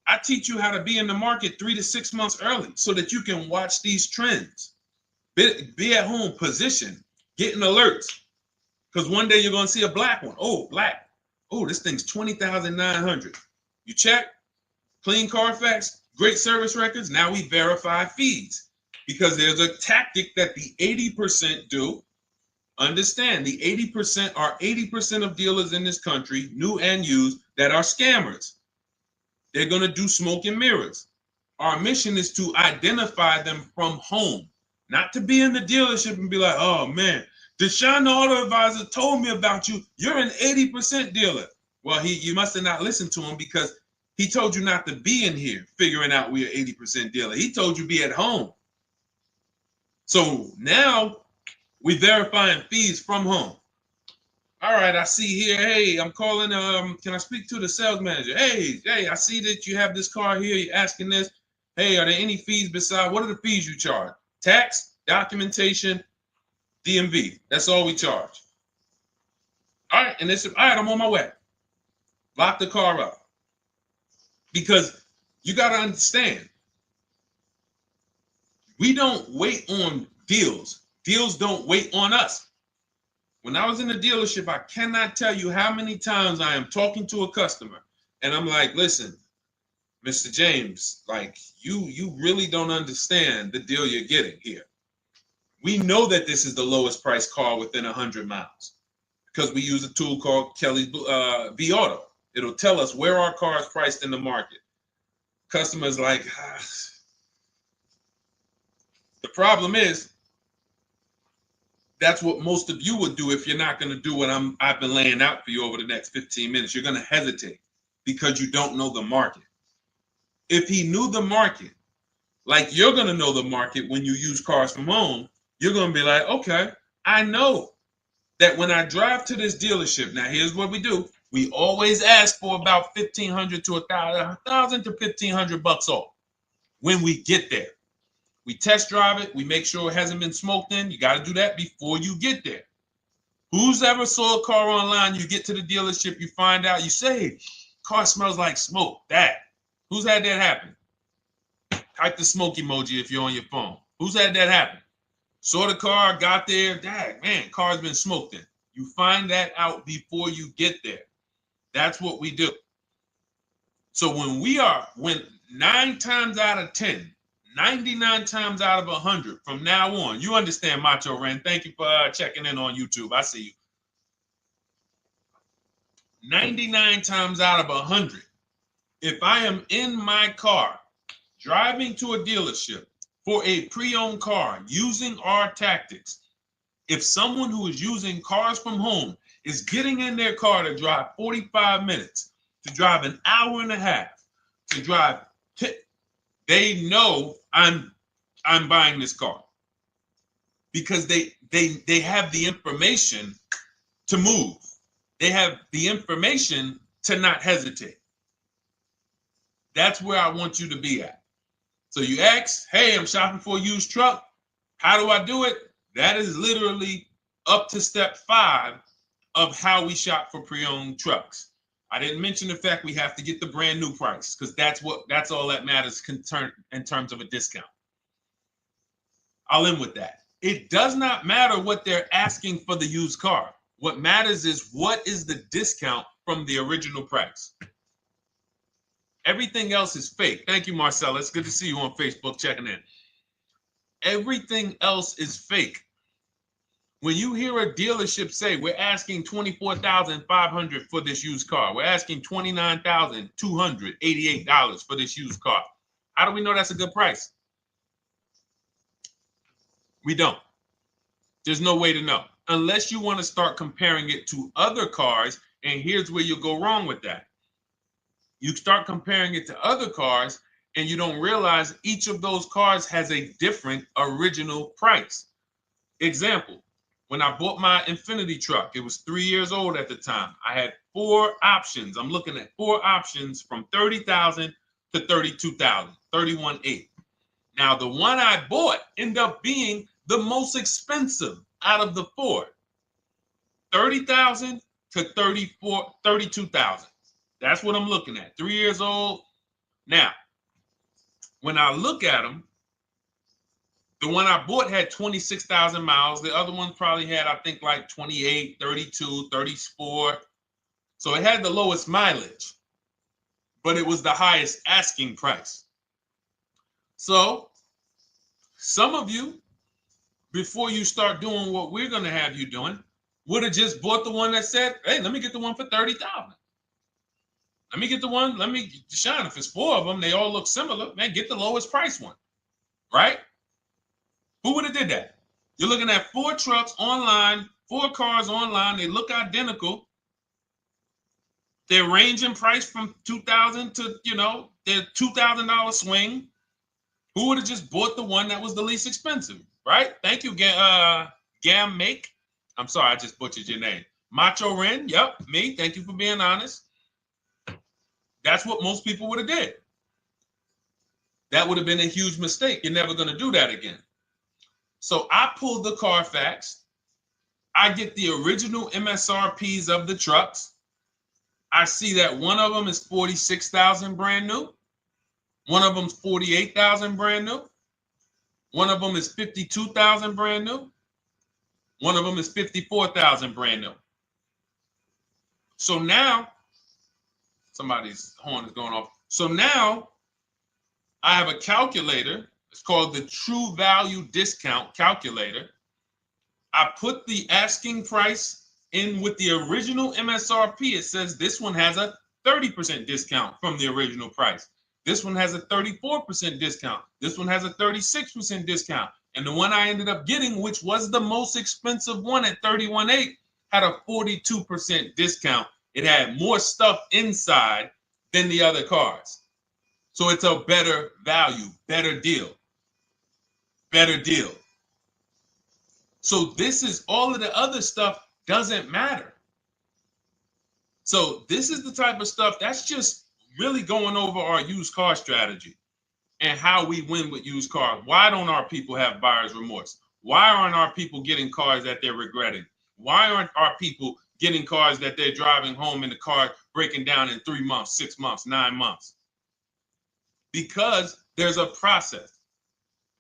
I teach you how to be in the market 3 to 6 months early so that you can watch these trends. Be at home, position, getting alerts. Because one day you're going to see a black one. Oh, black. Oh, this thing's 20,900. You check, clean Carfax, great service records. Now we verify fees because there's a tactic that the 80% do. Understand, the 80% are 80% of dealers in this country, new and used, that are scammers. They're going to do smoke and mirrors. Our mission is to identify them from home, not to be in the dealership and be like, oh man, Deshone the Auto Advisor told me about you. You're an 80% dealer. Well, you must have not listened to him because he told you not to be in here figuring out we're 80% dealer. He told you be at home. So now we verifying fees from home. All right, I see here, hey, I'm calling, can I speak to the sales manager? Hey, I see that you have this car here, you're asking this. Hey, are there any fees besides, what are the fees you charge? Tax, documentation, DMV, that's all we charge. All right, and all right, I'm on my way. Lock the car up. Because you got to understand, we don't wait on deals. Deals don't wait on us. When I was in the dealership, I cannot tell you how many times I am talking to a customer and I'm like, listen, Mr. James, like you really don't understand the deal you're getting here. We know that this is the lowest price car within 100 miles because we use a tool called Kelly's V Auto. It'll tell us where our car is priced in the market. Customers like, The problem is, that's what most of you would do if you're not going to do what I've been laying out for you over the next 15 minutes. You're going to hesitate because you don't know the market. If he knew the market, like you're going to know the market when you use cars from home, you're going to be like, okay, I know that when I drive to this dealership, now here's what we do. We always ask for about $1,500 to $1,000 to $1,500 off when we get there. We test drive it. We make sure it hasn't been smoked in. You got to do that before you get there. Who's ever saw a car online? You get to the dealership, you find out, you say, car smells like smoke. Who's had that happen? Type the smoke emoji if you're on your phone. Who's had that happen? Saw the car, got there, man, car's been smoked in. You find that out before you get there. That's what we do. So when 9 times out of 10, 99 times out of 100 from now on, you understand, Macho Ren. Thank you for checking in on YouTube. I see you. 99 times out of 100, if I am in my car driving to a dealership for a pre-owned car using our tactics, if someone who is using cars from home is getting in their car to drive 45 minutes, to drive an hour and a half, to drive they know I'm buying this car because they have the information to move. They have the information to not hesitate. That's where I want you to be at. So you ask, hey, I'm shopping for a used truck. How do I do it? That is literally up to step 5 of how we shop for pre-owned trucks. I didn't mention the fact we have to get the brand new price because that's all that matters in terms of a discount. I'll end with that. It does not matter what they're asking for the used car. What matters is what is the discount from the original price. Everything else is fake. Thank you, Marcella. It's good to see you on Facebook checking in. Everything else is fake. When you hear a dealership say, we're asking $24,500 for this used car, we're asking $29,288 for this used car, how do we know that's a good price? We don't. There's no way to know unless you want to start comparing it to other cars. And here's where you'll go wrong with that. You start comparing it to other cars and you don't realize each of those cars has a different original price. Example, when I bought my Infiniti truck, it was 3 years old at the time. I had 4 options. I'm looking at 4 options from $30,000 to $32,000, $31,800. Now, the one I bought ended up being the most expensive out of the 4. $30,000 to $32,000. That's what I'm looking at. 3 years old. Now, when I look at them, the one I bought had 26,000 miles. The other one probably had, I think, like 28, 32, 34. So it had the lowest mileage, but it was the highest asking price. So some of you, before you start doing what we're going to have you doing, would have just bought the one that said, hey, let me get the one for $30,000. Let me get the one, Deshone, if it's 4 of them, they all look similar, man, get the lowest price one, right? Who would have did that? You're looking at 4 trucks online, 4 cars online, they look identical. They range in price from $2,000 to, their $2,000 swing. Who would have just bought the one that was the least expensive, right? Thank you, Gam Make. I'm sorry, I just butchered your name. Macho Ren, yep, me. Thank you for being honest. That's what most people would have did. That would have been a huge mistake. You're never going to do that again. So I pulled the Carfax. I get the original MSRPs of the trucks. I see that one of them is $46,000 brand new. One of them's $48,000 brand new. One of them is $52,000 brand new. One of them is $54,000 brand new. So now, somebody's horn is going off. So now I have a calculator. It's called the True Value Discount Calculator. I put the asking price in with the original MSRP. It says this one has a 30% discount from the original price. This one has a 34% discount. This one has a 36% discount. And the one I ended up getting, which was the most expensive one at $31,800, had a 42% discount. It had more stuff inside than the other cars. So it's a better value, better deal. Better deal. So this is all of the other stuff doesn't matter. So this is the type of stuff that's just really going over our used car strategy and how we win with used cars. Why don't our people have buyer's remorse? Why aren't our people getting cars that they're regretting? Why aren't our people getting cars that they're driving home and the car breaking down in 3 months, 6 months, 9 months? Because there's a process.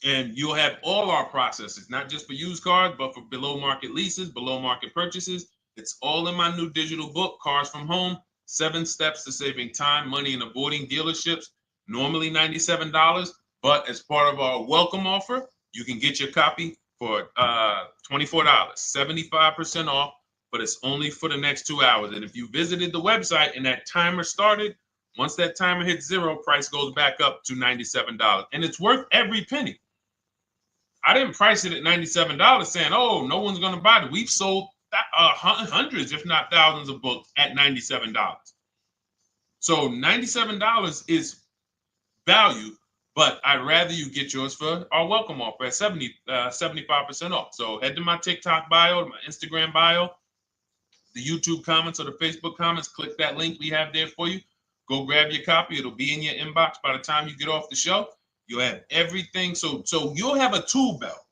And you'll have all our processes, not just for used cars, but for below market leases, below market purchases. It's all in my new digital book, Cars from Home, 7 Steps to Saving Time, Money, and Avoiding Dealerships. Normally $97, but as part of our welcome offer, you can get your copy for $24, 75% off, but it's only for the next 2 hours. And if you visited the website and that timer started, once that timer hits 0, price goes back up to $97. And it's worth every penny. I didn't price it at $97 saying, oh, no one's going to buy it. We've sold hundreds, if not thousands of books at $97. So $97 is value, But I'd rather you get yours for our welcome offer at 75% off. So head to my TikTok bio, my Instagram bio, the YouTube comments or the Facebook comments. Click that link we have there for you. Go grab your copy. It'll be in your inbox by the time you get off the show. You'll have everything. So you'll have a tool belt.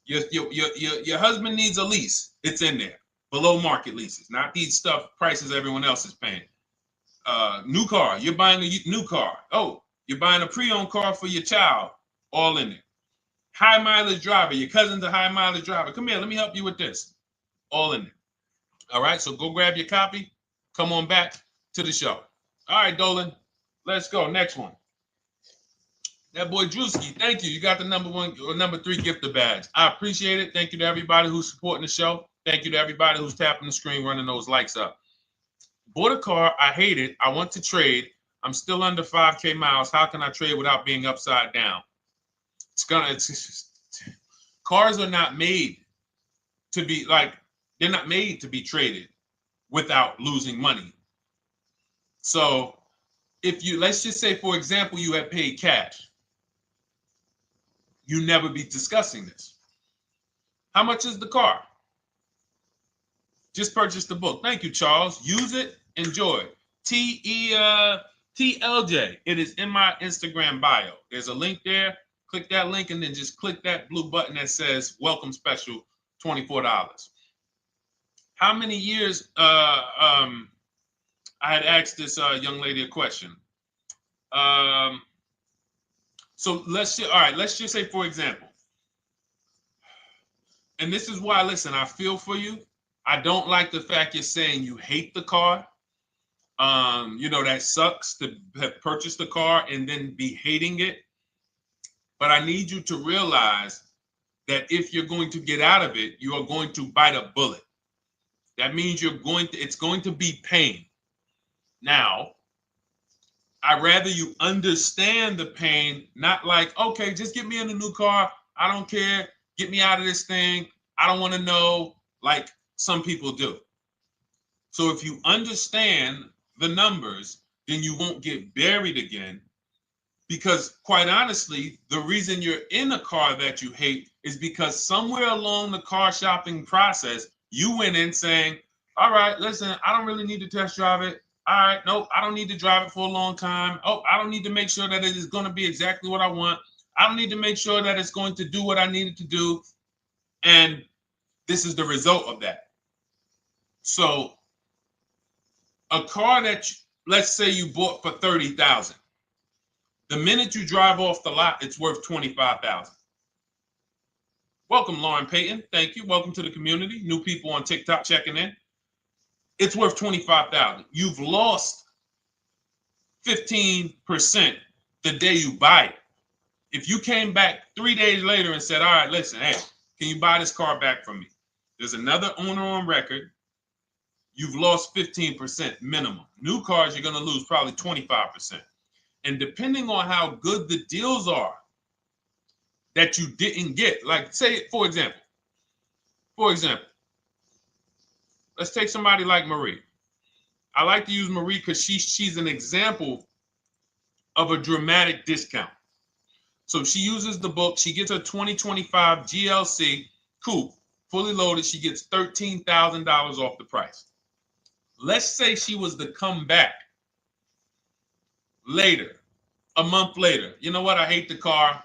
Your husband needs a lease. It's in there. Below market leases, not these stuff prices everyone else is paying. New car. You're buying a new car. Oh, you're buying a pre-owned car for your child. All in there. High mileage driver. Your cousin's a high mileage driver. Come here. Let me help you with this. All in there. All right. So go grab your copy. Come on back to the show. All right, Dolan. Let's go. Next one. That boy Drewski, thank you. You got the number 1 or number 3 gifter badge. I appreciate it. Thank you to everybody who's supporting the show. Thank you to everybody who's tapping the screen, running those likes up. Bought a car. I hate it. I want to trade. I'm still under 5K miles. How can I trade without being upside down? Cars are not made to be they're not made to be traded without losing money. So let's just say, for example, you had paid cash. You never be discussing this. How much is the car? Just purchase the book. Thank you, Charles. Use it. Enjoy. TLJ. It is in my Instagram bio. There's a link there. Click that link and then just click that blue button that says welcome special, $24. How many years? I had asked this young lady a question. So let's just say, for example, and this is why, listen, I feel for you. I don't like the fact you're saying you hate the car. That sucks to have purchased the car and then be hating it. But I need you to realize that if you're going to get out of it, you are going to bite a bullet. That means it's going to be pain. Now, I'd rather you understand the pain, not like, okay, just get me in a new car. I don't care. Get me out of this thing. I don't want to know, like some people do. So if you understand the numbers, then you won't get buried again. Because quite honestly, the reason you're in a car that you hate is because somewhere along the car shopping process, you went in saying, all right, listen, I don't really need to test drive it. All right, nope, I don't need to drive it for a long time. Oh, I don't need to make sure that it is going to be exactly what I want. I don't need to make sure that it's going to do what I need it to do. And this is the result of that. So a car that, let's say you bought for $30,000. The minute you drive off the lot, it's worth $25,000. Welcome, Lauren Payton. Thank you. Welcome to the community. New people on TikTok checking in. It's worth $25,000. You've lost 15% the day you buy it. If you came back 3 days later and said, all right, listen, hey, can you buy this car back from me? There's another owner on record. You've lost 15% minimum. New cars, you're going to lose probably 25%. And depending on how good the deals are that you didn't get, like say, for example, let's take somebody like Marie. I like to use Marie because she's an example of a dramatic discount. So she uses the book. She gets her 2025 GLC coupe, fully loaded. She gets $13,000 off the price. Let's say she was to come back later, a month later. You know what? I hate the car.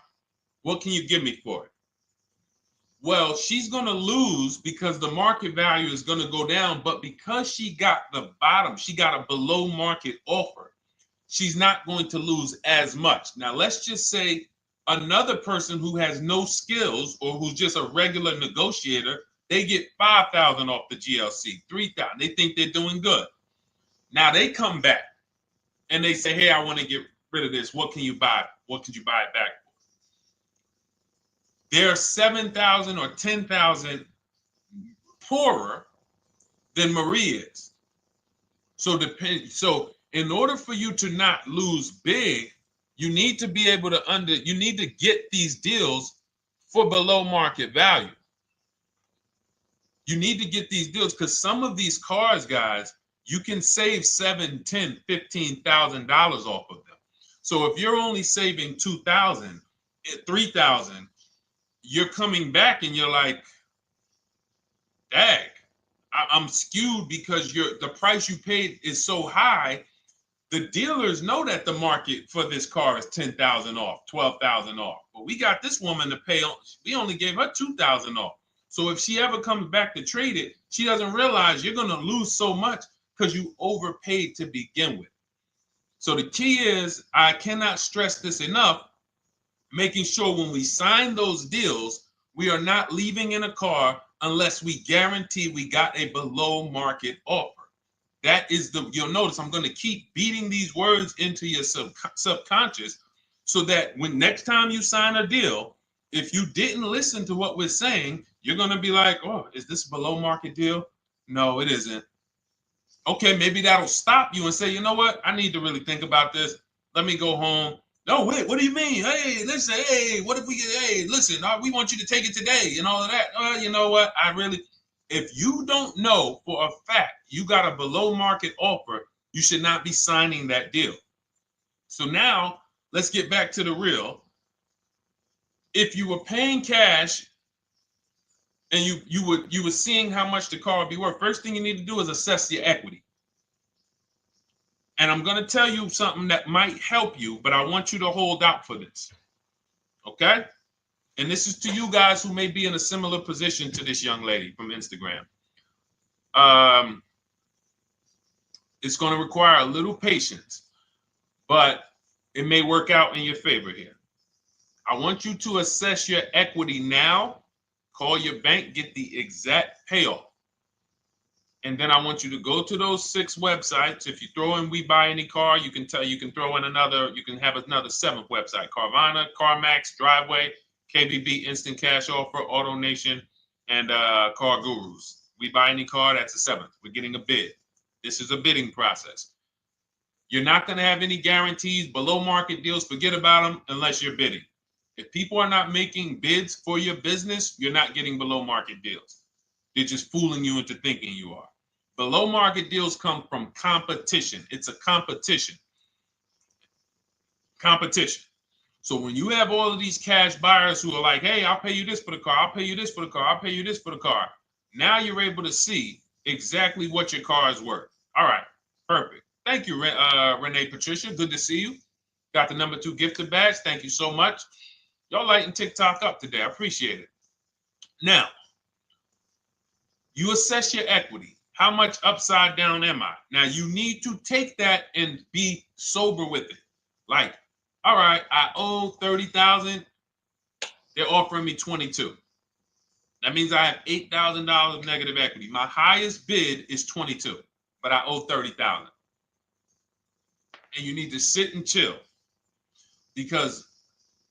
What can you give me for it? Well, she's going to lose because the market value is going to go down. But because she got the bottom, she got a below market offer, she's not going to lose as much. Now, let's just say another person who has no skills or who's just a regular negotiator, they get $5,000 off the GLC, $3,000. They think they're doing good. Now they come back and they say, hey, I want to get rid of this. What can you buy? What could you buy it back for? They're 7,000 or 10,000 poorer than Marie is. So in order for you to not lose big, you need to be able to you need to get these deals for below market value. You need to get these deals because some of these cars, guys, you can save $7,000, $10,000, $15,000 off of them. So if you're only saving 2,000, 3,000, you're coming back and you're like, dag, I'm skewed because the price you paid is so high. The dealers know that the market for this car is 10,000 off, 12,000 off. But we got this woman to pay, we only gave her 2,000 off. So if she ever comes back to trade it, she doesn't realize you're going to lose so much because you overpaid to begin with. So the key is, I cannot stress this enough, making sure when we sign those deals, we are not leaving in a car unless we guarantee we got a below market offer. That is you'll notice I'm going to keep beating these words into your subconscious so that when next time you sign a deal, if you didn't listen to what we're saying, you're going to be like, oh, is this a below market deal? No, it isn't. Okay, maybe that'll stop you and say, you know what? I need to really think about this. Let me go home. No, wait, what do you mean? Hey, listen, hey, what if we get, hey, listen, we want you to take it today and all of that. You know what? If you don't know for a fact you got a below market offer, you should not be signing that deal. So now let's get back to the real. If you were paying cash and you were seeing how much the car would be worth, first thing you need to do is assess your equity. And I'm going to tell you something that might help you, but I want you to hold out for this. Okay? And this is to you guys who may be in a similar position to this young lady from Instagram. It's going to require a little patience, but it may work out in your favor here. I want you to assess your equity now, call your bank, get the exact payoff. And then I want you to go to those 6 websites. If you throw in We Buy Any Car, you can throw in you can have another 7th website: Carvana, CarMax, Driveway, KBB, Instant Cash Offer, AutoNation, and Car Gurus. We Buy Any Car, that's the 7th. We're getting a bid. This is a bidding process. You're not going to have any guarantees, below market deals, forget about them unless you're bidding. If people are not making bids for your business, you're not getting below market deals. They're just fooling you into thinking you are. Below market deals come from competition. It's a competition. Competition. So when you have all of these cash buyers who are like, hey, I'll pay you this for the car, I'll pay you this for the car, I'll pay you this for the car. Now you're able to see exactly what your car is worth. All right, perfect. Thank you, Renee Patricia. Good to see you. Got the number 2 gifted badge. Thank you so much. Y'all lighting TikTok up today. I appreciate it. Now, you assess your equity. How much upside down am I? Now, you need to take that and be sober with it. Like, all right, I owe 30,000. They're offering me 22. That means I have $8,000 of negative equity. My highest bid is 22, but I owe 30,000. And you need to sit and chill, because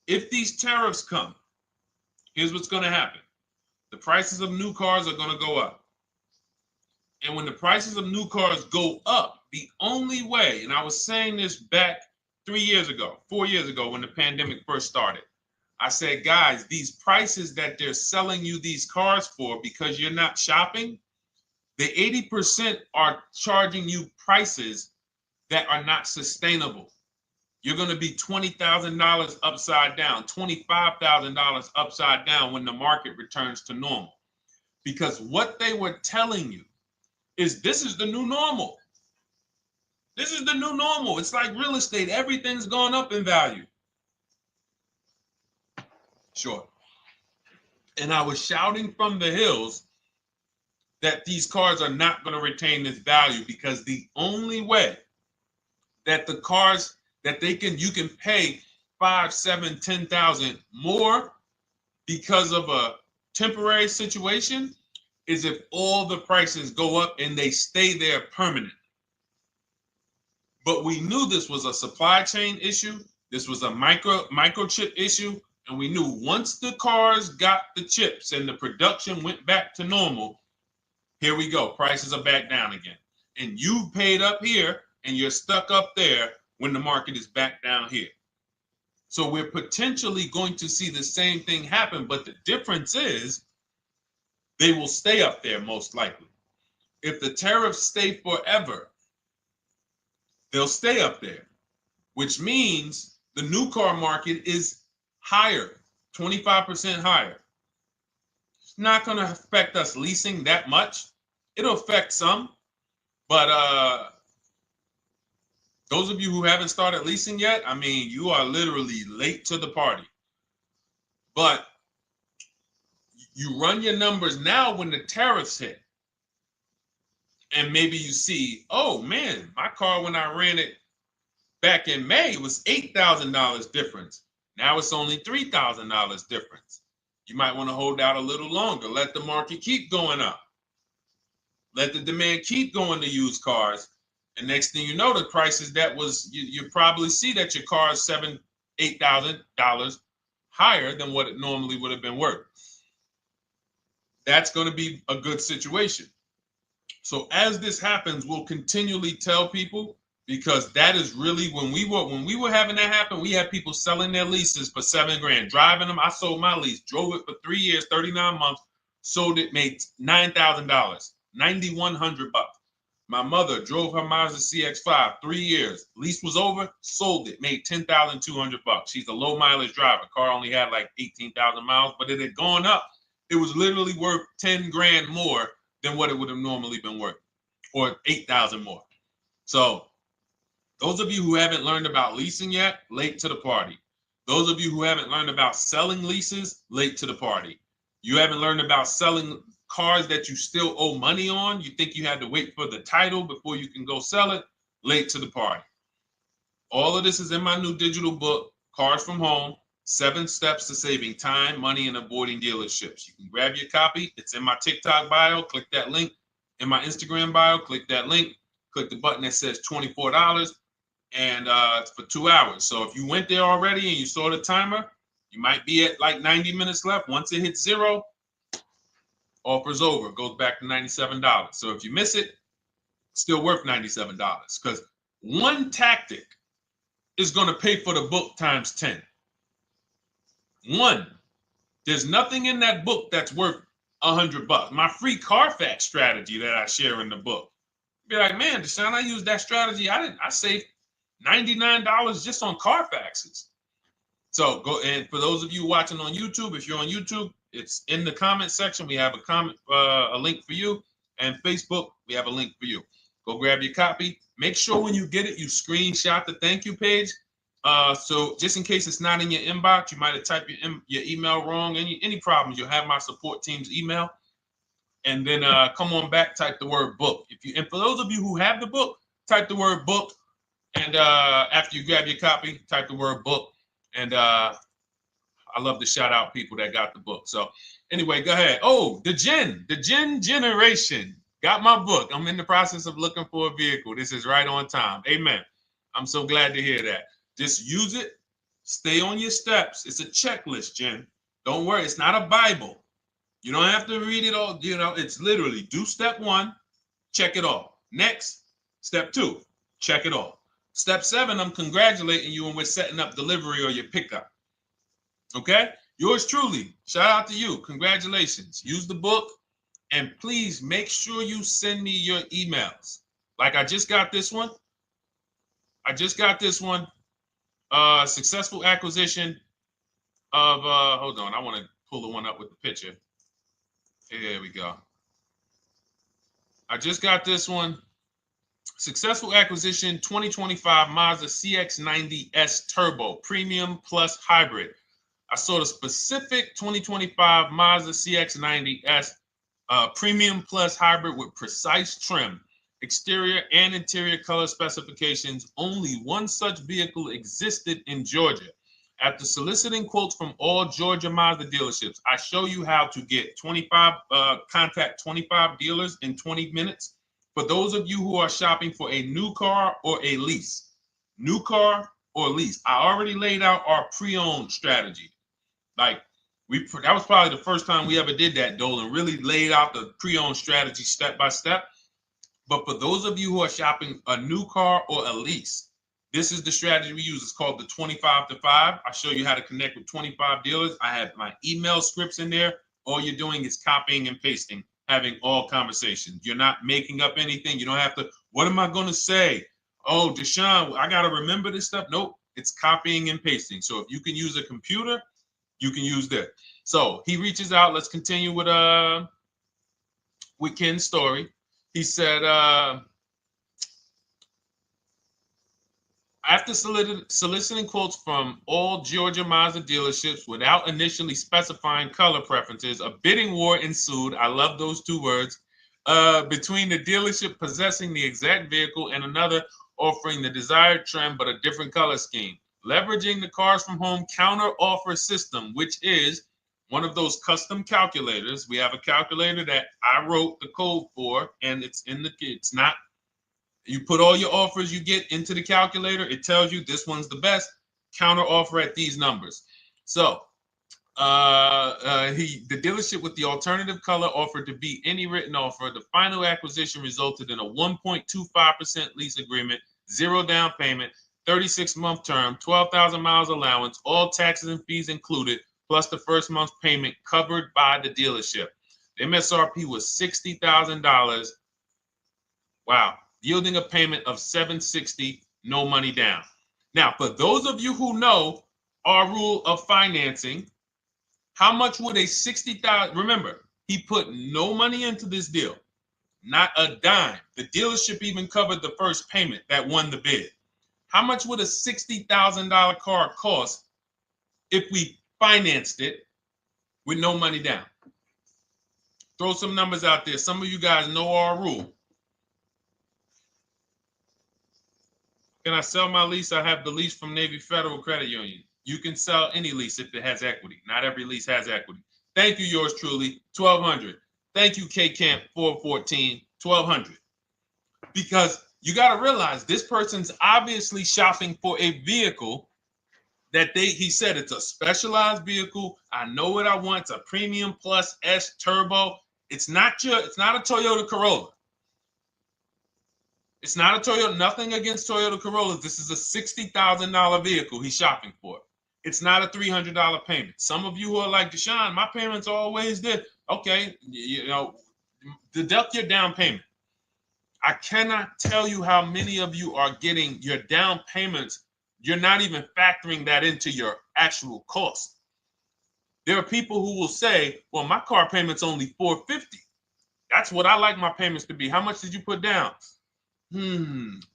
if these tariffs come, here's what's going to happen. The prices of new cars are going to go up. And when the prices of new cars go up, the only way, and I was saying this back 4 years ago, when the pandemic first started, I said, guys, these prices that they're selling you these cars for because you're not shopping, the 80% are charging you prices that are not sustainable. You're going to be $20,000 upside down, $25,000 upside down when the market returns to normal. Because what they were telling you is this is the new normal. This is the new normal. It's like real estate. Everything's gone up in value. Sure. And I was shouting from the hills that these cars are not going to retain this value, because the only way that the cars that you can pay 5, 7, 10,000 more because of a temporary situation is if all the prices go up and they stay there permanently. But we knew this was a supply chain issue. This was a microchip issue. And we knew once the cars got the chips and the production went back to normal, here we go. Prices are back down again. And you paid up here and you're stuck up there when the market is back down here. So we're potentially going to see the same thing happen, but the difference is they will stay up there most likely. If the tariffs stay forever, they'll stay up there. which means the new car market is higher, 25% higher. It's not going to affect us leasing that much. It'll affect some, but those of you who haven't started leasing yet, I mean, you are literally late to the party. But you run your numbers now when the tariffs hit. And maybe you see, oh man, my car when I ran it back in May was $8,000 difference. Now it's only $3,000 difference. You might want to hold out a little longer. Let the market keep going up. Let the demand keep going to used cars. And next thing you know, the prices that was, you probably see that your car is $7,000, $8,000 higher than what it normally would have been worth. That's going to be a good situation. So as this happens, we'll continually tell people, because that is really when we were having that happen, we had people selling their leases for $7,000, driving them. I sold my lease, drove it for 3 years, 39 months, sold it, made $9,000, $9,100. My mother drove her Mazda CX-5, 3 years, lease was over, sold it, made $10,200. She's a low mileage driver. Car only had like 18,000 miles, but it had gone up. It was literally worth $10,000 more than what it would have normally been worth, or 8,000 more. So those of you who haven't learned about leasing yet, late to the party. Those of you who haven't learned about selling leases, late to the party. You haven't learned about selling cars that you still owe money on. You think you had to wait for the title before you can go sell it, late to the party. All of this is in my new digital book, Cars from Home, 7 Steps to Saving Time, Money, and Avoiding Dealerships. You can grab your copy. It's in my TikTok bio. Click that link. In my Instagram bio, click that link. Click the button that says $24, and it's for 2 hours. So if you went there already and you saw the timer, you might be at like 90 minutes left. Once it hits 0, offer's over. It goes back to $97. So if you miss it, it's still worth $97, because one tactic is going to pay for the book times 10. One, there's nothing in that book that's worth $100. My free Carfax strategy that I share in the book. Be like, man, Deshone, I used that strategy. I saved $99 just on Carfaxes. So go, and for those of you watching on YouTube, if you're on YouTube, it's in the comment section. We have a link for you, and Facebook, we have a link for you. Go grab your copy. Make sure when you get it, you screenshot the thank you page. So just in case it's not in your inbox, you might have typed your email wrong. Any problems, you'll have my support team's email. And then come on back, type the word book. And for those of you who have the book, type the word book. And after you grab your copy, type the word book. And I love to shout out people that got the book. So anyway, go ahead. Oh, the Gen Generation got my book. I'm in the process of looking for a vehicle. This is right on time. Amen. I'm so glad to hear that. Just use it. Stay on your steps. It's a checklist, Jen. Don't worry. It's not a Bible. You don't have to read it all. You know, it's literally do step 1, check it off. Next, step 2, check it off. Step 7, I'm congratulating you and we're setting up delivery or your pickup. Okay? Yours truly. Shout out to you. Congratulations. Use the book, and please make sure you send me your emails. Like I just got this one. Successful acquisition of, hold on. I want to pull the one up with the picture. There we go. I just got this one. Successful acquisition 2025 Mazda CX-90S Turbo Premium Plus Hybrid. I saw the specific 2025 Mazda CX-90S Premium Plus Hybrid with precise trim, exterior and interior color specifications. Only one such vehicle existed in Georgia. After soliciting quotes from all Georgia Mazda dealerships, I show you how to get contact 25 dealers in 20 minutes. For those of you who are shopping for a new car or a lease, new car or lease, I already laid out our pre-owned strategy. Like that was probably the first time we ever did that, Dolan, really laid out the pre-owned strategy step by step. But for those of you who are shopping a new car or a lease, this is the strategy we use. It's called the 25 to 5. I show you how to connect with 25 dealers. I have my email scripts in there. All you're doing is copying and pasting, having all conversations. You're not making up anything. You don't have to, what am I going to say? Oh, Deshone, I got to remember this stuff. Nope, it's copying and pasting. So if you can use a computer, you can use that. So he reaches out. Let's continue with Ken's story. He said, after soliciting quotes from all Georgia Mazda dealerships without initially specifying color preferences, a bidding war ensued. I love those two words. Between the dealership possessing the exact vehicle and another offering the desired trim but a different color scheme. Leveraging the Cars from Home counter offer system, which is one of those custom calculators. We have a calculator that I wrote the code for, and it's not. You put all your offers you get into the calculator. It tells you this one's the best. Counter offer at these numbers. So the dealership with the alternative color offered to beat any written offer. The final acquisition resulted in a 1.25% lease agreement, 0 down payment, 36-month term, 12,000 miles allowance, all taxes and fees included, plus the first month's payment covered by the dealership. The MSRP was $60,000. Wow. Yielding a payment of $760, no money down. Now, for those of you who know our rule of financing, how much would a $60,000? Remember, he put no money into this deal, not a dime. The dealership even covered the first payment that won the bid. How much would a $60,000 car cost if we financed it with no money down? Throw some numbers out there. Some of you guys know our rule. Can I sell my lease? I have the lease from Navy Federal Credit Union. You can sell any lease if it has equity. Not every lease has equity. Thank you, yours truly, 1200. Thank you, K Camp 414, 1200. Because you got to realize this person's obviously shopping for a vehicle that he said it's a specialized vehicle. I know what I want. It's a premium plus S turbo. It's not a Toyota Corolla. It's not a Toyota, nothing against Toyota Corollas. This is a $60,000 vehicle he's shopping for. It's not a $300 payment. Some of you who are like, Deshone, my payments are always there. Okay, deduct your down payment. I cannot tell you how many of you are getting your down payments. You're not even factoring that into your actual cost. There are people who will say, well, my car payment's only $450. That's what I like my payments to be. How much did you put down?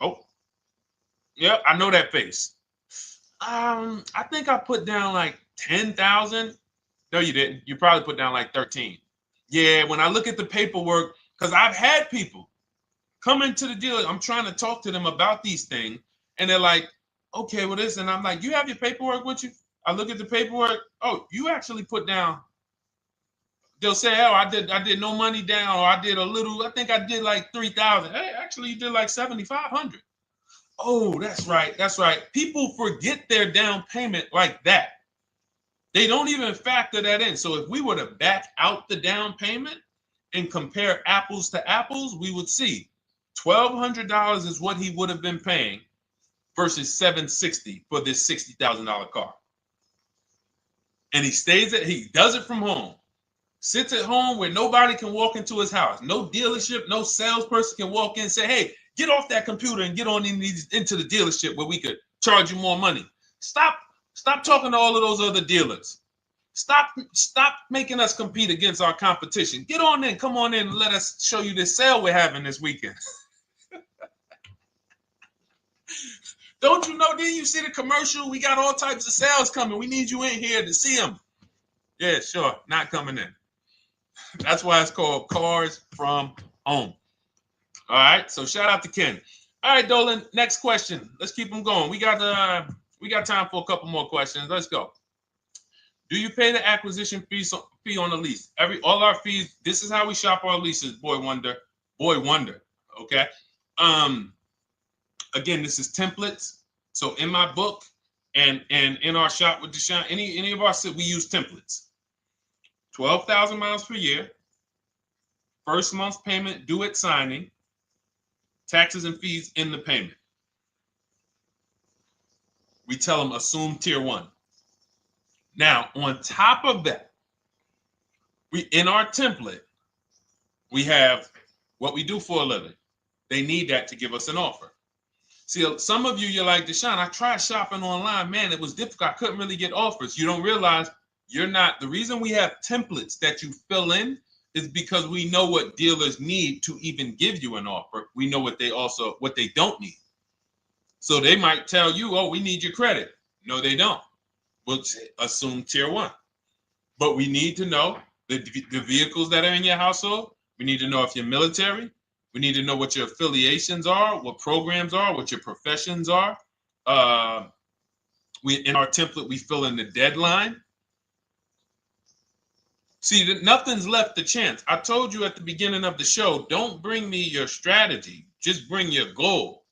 Oh, yep, I know that face. I think I put down like 10,000. No, you didn't. You probably put down like 13. Yeah, when I look at the paperwork, because I've had people come into the dealer. I'm trying to talk to them about these things, and they're like, okay, well, this, and I'm like, you have your paperwork with you? I look at the paperwork. Oh, you actually put down. They'll say, oh, I did no money down, or I did a little. I think I did like 3,000. Hey, actually, you did like 7,500. Oh, that's right. That's right. People forget their down payment like that. They don't even factor that in. So if we were to back out the down payment and compare apples to apples, we would see $1,200 is what he would have been paying versus $760 for this $60,000 car. And he does it from home. Sits at home where nobody can walk into his house. No dealership, no salesperson can walk in and say, hey, get off that computer and get on into the dealership where we could charge you more money. Stop talking to all of those other dealers. Stop making us compete against our competition. Get on in, come on in and let us show you this sale we're having this weekend. Don't you know, didn't you see the commercial? We got all types of sales coming. We need you in here to see them. Yeah, sure, not coming in. That's why it's called Cars from Home. All right, so shout out to Ken. All right, Dolan, next question. Let's keep them going. We got time for a couple more questions. Let's go. Do you pay the acquisition fee on the lease? All our fees. This is how we shop our leases. Boy wonder. Okay. Again, this is templates. So in my book and in our shop with Deshone, any of our we use templates. 12,000 miles per year. First month's payment due at signing. Taxes and fees in the payment. We tell them assume tier 1. Now, on top of that, in our template, we have what we do for a living. They need that to give us an offer. See, some of you, you're like, Deshone, I tried shopping online. Man, it was difficult. I couldn't really get offers. You don't realize you're not. The reason we have templates that you fill in is because we know what dealers need to even give you an offer. We know what they don't need. So they might tell you, oh, we need your credit. No, they don't. We'll assume tier 1. But we need to know the vehicles that are in your household. We need to know if you're military. We need to know what your affiliations are, what programs are, what your professions are. In our template, we fill in the deadline. See, nothing's left to chance. I told you at the beginning of the show, don't bring me your strategy. Just bring your goal.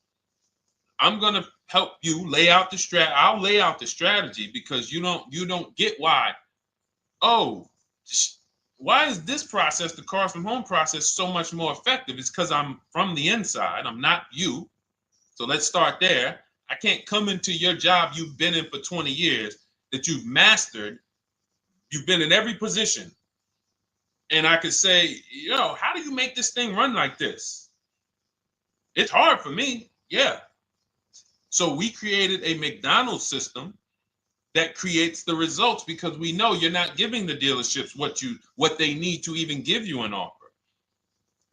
I'm going to help you lay out the I'll lay out the strategy because you don't get why. Oh, why is this process, the Cars from Home process, so much more effective? It's because I'm from the inside. I'm not you. So let's start there. I can't come into your job you've been in for 20 years that you've mastered. You've been in every position. And I could say, how do you make this thing run like this? It's hard for me. Yeah. So we created a McDonald's system that creates the results because we know you're not giving the dealerships what they need to even give you an offer.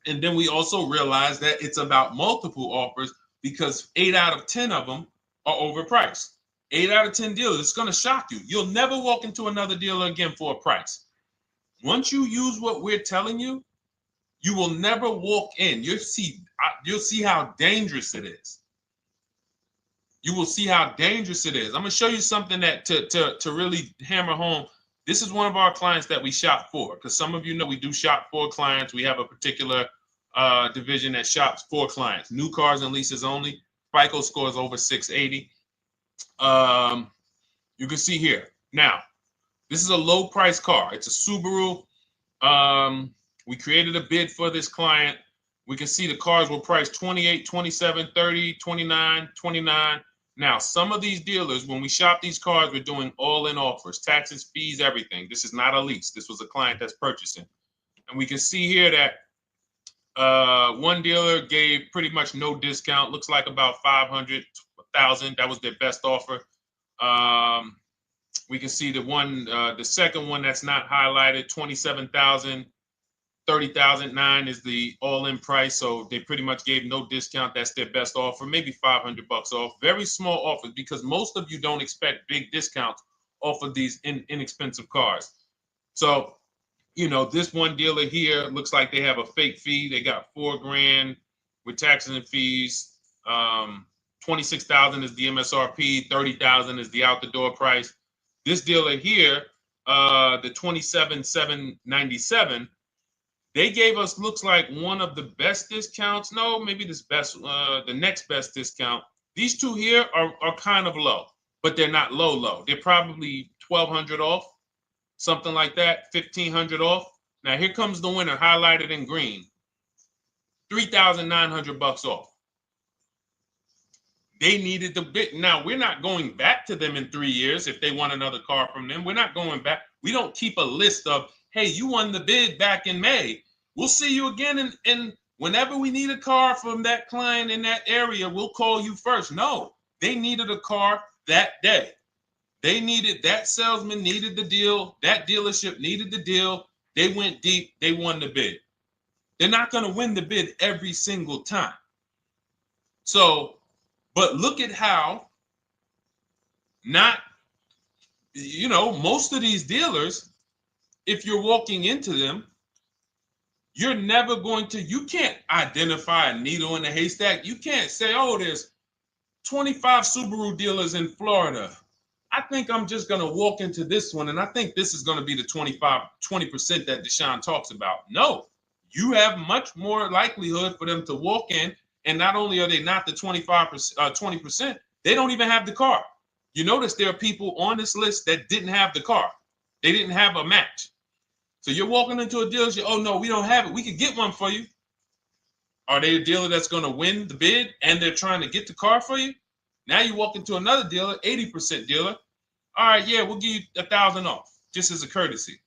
And then we also realize that it's about multiple offers because 8 out of 10 of them are overpriced. 8 out of 10 dealers, it's going to shock you. You'll never walk into another dealer again for a price. Once you use what we're telling you, you will never walk in. You'll see how dangerous it is. You will see how dangerous it is. I'm going to show you something that to really hammer home. This is one of our clients that we shop for, because some of you know we do shop for clients. We have a particular division that shops for clients. New cars and leases only. FICO score is over 680. You can see here. Now, this is a low price car. It's a Subaru. We created a bid for this client. We can see the cars were priced 28, 27, 30, 29, 29. Now, some of these dealers, when we shop these cars, we're doing all-in offers, taxes, fees, everything. This is not a lease. This was a client that's purchasing. And we can see here that one dealer gave pretty much no discount. Looks like about 500, 1,000. That was their best offer. We can see the second one that's not highlighted, 27,000. 30,009 is the all-in price, so they pretty much gave no discount. That's their best offer, maybe $500 off. Very small offers because most of you don't expect big discounts off of these inexpensive cars. So, this one dealer here looks like they have a fake fee. They got $4,000 with taxes and fees. 26,000 is the MSRP. 30,000 is the out the door price. This dealer here, the 27,797. They gave us, looks like, one of the best discounts. No, maybe the next best discount. These two here are kind of low, but they're not low. They're probably 1,200 off, something like that, 1,500 off. Now here comes the winner, highlighted in green, 3,900 off. They needed the bid. Now we're not going back to them in 3 years if they want another car from them. We're not going back. We don't keep a list of, hey, you won the bid back in May. We'll see you again. And whenever we need a car from that client in that area, we'll call you first. No, they needed a car that day. That salesman needed the deal. That dealership needed the deal. They went deep. They won the bid. They're not going to win the bid every single time. So, but look at how most of these dealers, if you're walking into them, you're never you can't identify a needle in the haystack. You can't say, oh, there's 25 Subaru dealers in Florida. I think I'm just going to walk into this one, and I think this is going to be the 20% that Deshone talks about. No, you have much more likelihood for them to walk in, and not only are they not the 20%, they don't even have the car. You notice there are people on this list that didn't have the car. They didn't have a match. So you're walking into a dealership, oh, no, we don't have it. We could get one for you. Are they a dealer that's going to win the bid and they're trying to get the car for you? Now you walk into another dealer, 80% dealer. All right, yeah, we'll give you 1,000 off, just as a courtesy.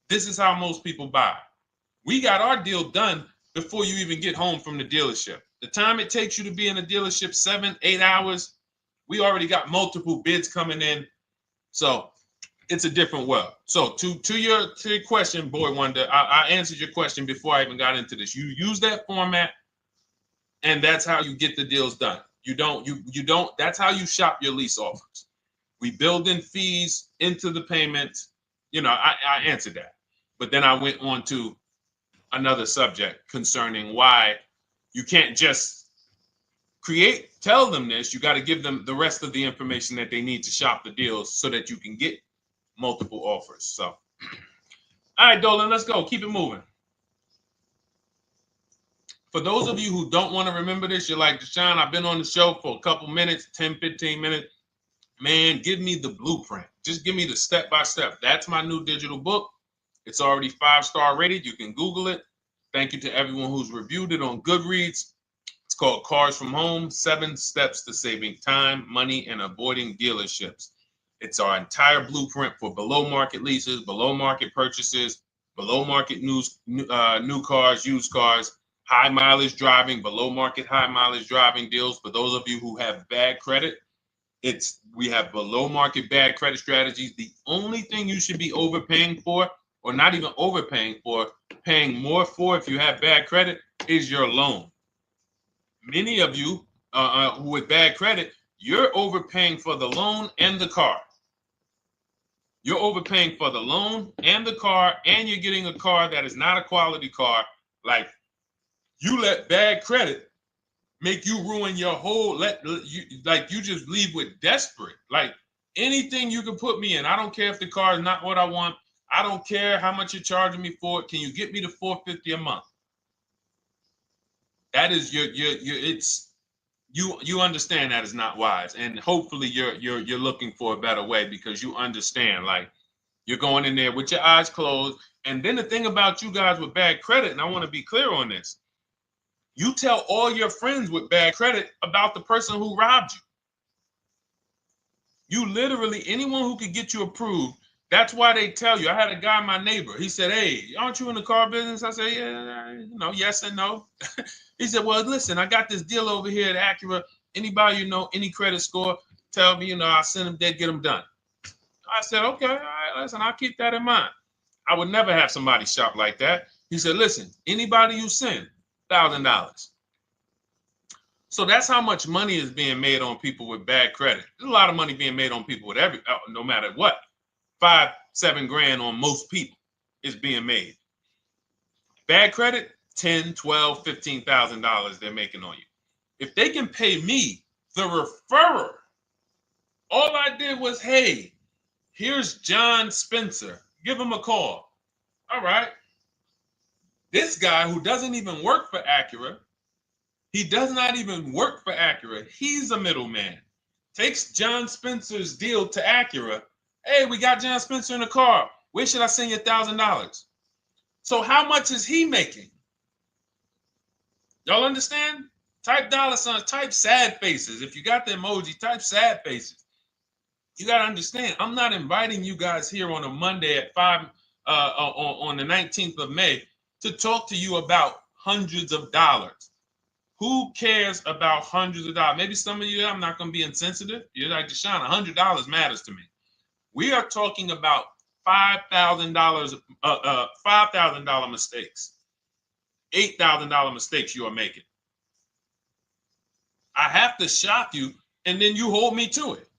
This is how most people buy. We got our deal done before you even get home from the dealership. The time it takes you to be in a dealership, 7-8 hours, we already got multiple bids coming in. So it's a different world. So to your question, Boy Wonder, I answered your question before I even got into this. You use that format, and that's how you get the deals done. You don't, that's how you shop your lease offers. We build in fees into the payments. You know, I answered that. But then I went on to another subject concerning why you can't just tell them this. You got to give them the rest of the information that they need to shop the deals so that you can get multiple offers. So, all right, Dolan, let's go. Keep it moving. For those of you who don't want to remember this, you're like, Deshone, I've been on the show for a couple minutes, 10, 15 minutes. Man, give me the blueprint. Just give me the step-by-step. That's my new digital book. It's already 5-star rated. You can Google it. Thank you to everyone who's reviewed it on Goodreads. It's called Cars from Home, 7 Steps to Saving Time, Money, and Avoiding Dealerships. It's our entire blueprint for below market leases, below market purchases, below market new cars, used cars, high mileage driving, below market high mileage driving deals. For those of you who have bad credit, we have below market bad credit strategies. The only thing you should be overpaying for, or not even overpaying for, paying more for if you have bad credit, is your loan. Many of you with bad credit, you're overpaying for the loan and the car. You're overpaying for the loan and the car, and you're getting a car that is not a quality car. Like, you let bad credit make you ruin your whole, you just leave with desperate. Like, anything you can put me in. I don't care if the car is not what I want. I don't care how much you're charging me for it. Can you get me to $450 a month? That is you understand that is not wise. And hopefully you're looking for a better way, because you understand, like, you're going in there with your eyes closed. And then the thing about you guys with bad credit, and I want to be clear on this, you tell all your friends with bad credit about the person who robbed you. You literally, anyone who could get you approved, that's why they tell you. I had a guy, my neighbor, he said, hey, aren't you in the car business? I said, yeah, yes and no. He said, well, listen, I got this deal over here at Acura. Anybody you know, any credit score, tell me, I'll send them there, get them done. I said, okay, all right, listen, I'll keep that in mind. I would never have somebody shop like that. He said, listen, anybody you send, $1,000. So that's how much money is being made on people with bad credit. There's a lot of money being made on people with no matter what. 5-7 grand on most people is being made. Bad credit, $10,000, $12,000, $15,000 they're making on you. If they can pay me, the referrer, all I did was, hey, here's John Spencer. Give him a call. All right. This guy who doesn't even work for Acura, he does not even work for Acura. He's a middleman. Takes John Spencer's deal to Acura. Hey, we got John Spencer in the car. Where should I send you $1,000? So how much is he making? Y'all understand? Type dollar signs, type sad faces. If you got the emoji, type sad faces. You got to understand, I'm not inviting you guys here on a Monday at 5 on the 19th of May to talk to you about hundreds of dollars. Who cares about hundreds of dollars? Maybe some of you, I'm not going to be insensitive. You're like, Deshone, $100 matters to me. We are talking about $5,000 mistakes, $8,000 mistakes you are making. I have to shock you, and then you hold me to it.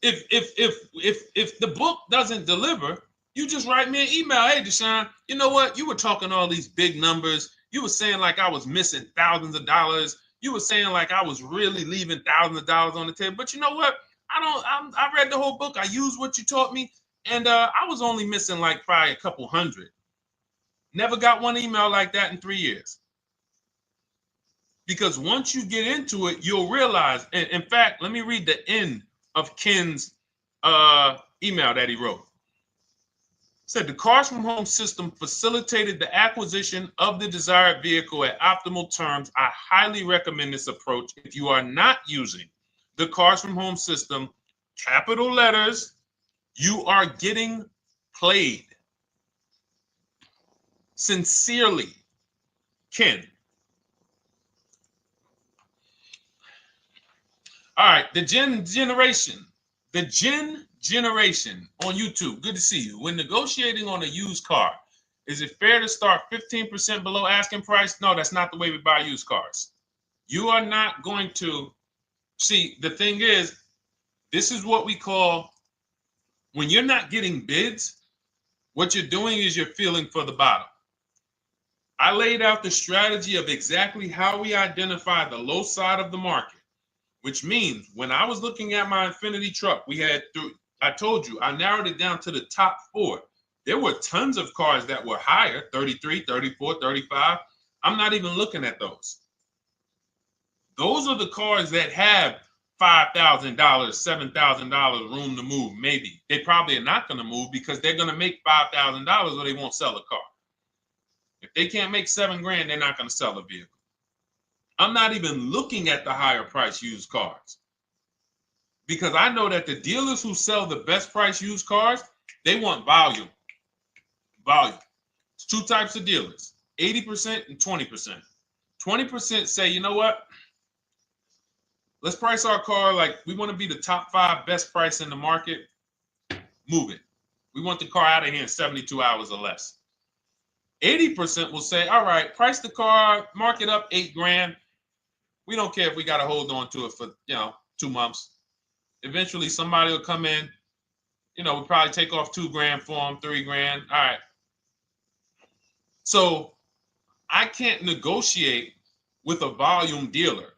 If the book doesn't deliver, you just write me an email. Hey, Deshone, you know what? You were talking all these big numbers. You were saying like I was missing thousands of dollars. You were saying like I was really leaving thousands of dollars on the table. But you know what? I read the whole book. I used what you taught me. And I was only missing like probably a couple hundred. Never got one email like that in 3 years. Because once you get into it, you'll realize. And in fact, let me read the end of Ken's email that he wrote. Said the Cars from Home system facilitated the acquisition of the desired vehicle at optimal terms. I highly recommend this approach. If you are not using the Cars from Home system, capital letters, you are getting played. Sincerely, Ken. All right, the Gen Generation on YouTube. Good to see you. When negotiating on a used car, is it fair to start 15% below asking price? No, that's not the way we buy used cars. You are not going to see. The thing is, this is what we call, when you're not getting bids, what you're doing is you're feeling for the bottom. I laid out the strategy of exactly how we identify the low side of the market, which means when I was looking at my Infinity truck, I told you, I narrowed it down to the top 4. There were tons of cars that were higher, 33, 34, 35. I'm not even looking at those. Those are the cars that have $5,000, $7,000 room to move. Maybe they probably are not going to move because they're going to make $5,000 or they won't sell a car. If they can't make $7,000, they're not going to sell a vehicle. I'm not even looking at the higher price used cars because I know that the dealers who sell the best price used cars, they want volume. Volume. It's 2 types of dealers, 80% and 20%. 20% say, you know what? Let's price our car like we want to be the top 5 best price in the market. Move it. We want the car out of here in 72 hours or less. 80% will say, all right, price the car, mark it up $8,000. We don't care if we got to hold on to it for 2 months. Eventually, somebody will come in. We'll probably take off $2,000 for them, $3,000. All right. So I can't negotiate with a volume dealer.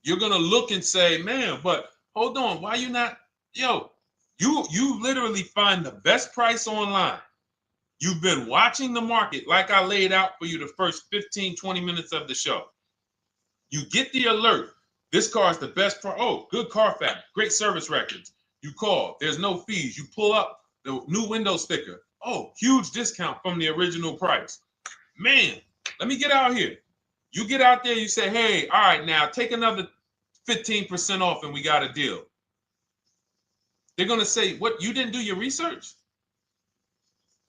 You're gonna look and say, man, but hold on, why you not? You literally find the best price online. You've been watching the market like I laid out for you the first 15, 20 minutes of the show. You get the alert. This car is the best price. Oh, good Carfax, great service records. You call, there's no fees. You pull up the new window sticker. Oh, huge discount from the original price. Man, let me get out here. You get out there, you say, hey, all right, now take another 15% off and we got a deal. They're going to say, what, you didn't do your research?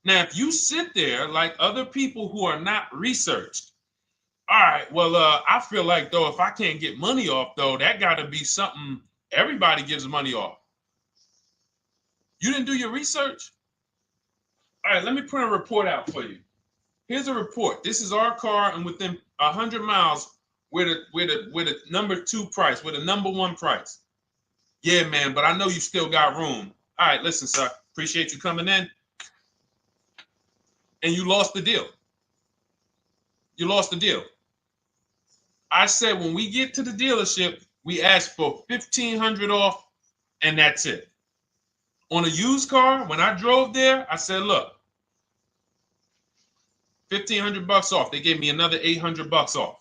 Now, if you sit there like other people who are not researched, all right, well, I feel like, though, if I can't get money off, though, that got to be something everybody gives money off. You didn't do your research? All right, let me print a report out for you. Here's a report. This is our car, and within 100 miles, we're the number 2 price, we're the number 1 price. Yeah, man, but I know you still got room. All right, listen, sir, appreciate you coming in. And you lost the deal. You lost the deal. I said when we get to the dealership, we ask for $1,500 off, and that's it. On a used car, when I drove there, I said, look, $1,500 off. They gave me another $800 off.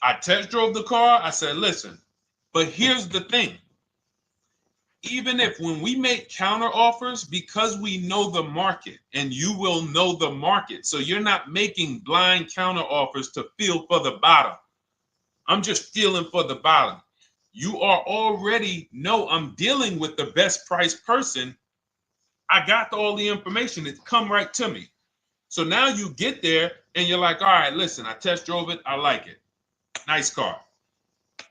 I test drove the car. I said, listen, but here's the thing. Even if when we make counter offers, because we know the market, and you will know the market, so you're not making blind counter offers to feel for the bottom. I'm just feeling for the bottom. You are already know I'm dealing with the best price person. I got all the information. It's come right to me. So now you get there and you're like, all right, listen, I test drove it. I like it. Nice car.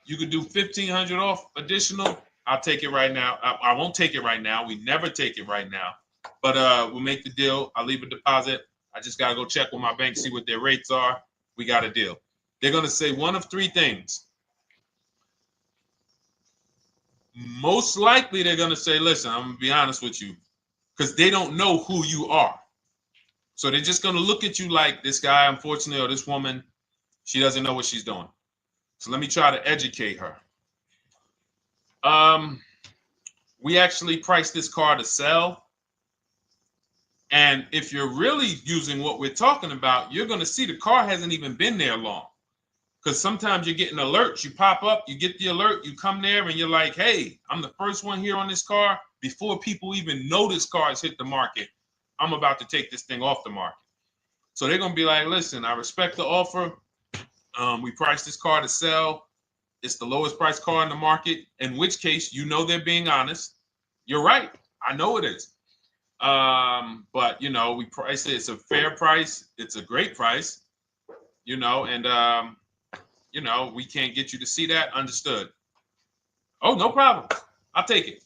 You could do $1,500 off additional. I'll take it right now. I won't take it right now. We never take it right now. But we'll make the deal. I'll leave a deposit. I just got to go check with my bank, see what their rates are. We got a deal. They're going to say one of 3 things. Most likely they're going to say, listen, I'm going to be honest with you, because they don't know who you are. So they're just going to look at you like this guy, unfortunately, or this woman, she doesn't know what she's doing. So let me try to educate her. We actually priced this car to sell. And if you're really using what we're talking about, you're going to see the car hasn't even been there long. Because sometimes you're getting alerts. You pop up, you get the alert, you come there, and you're like, hey, I'm the first one here on this car. Before people even know this car has hit the market, I'm about to take this thing off the market. So they're going to be like, listen, I respect the offer. We priced this car to sell. It's the lowest price car in the market, in which case, they're being honest. You're right. I know it is. But, we price it. It's a fair price. It's a great price, and, you know, we can't get you to see that. Understood. Oh, no problem. I'll take it.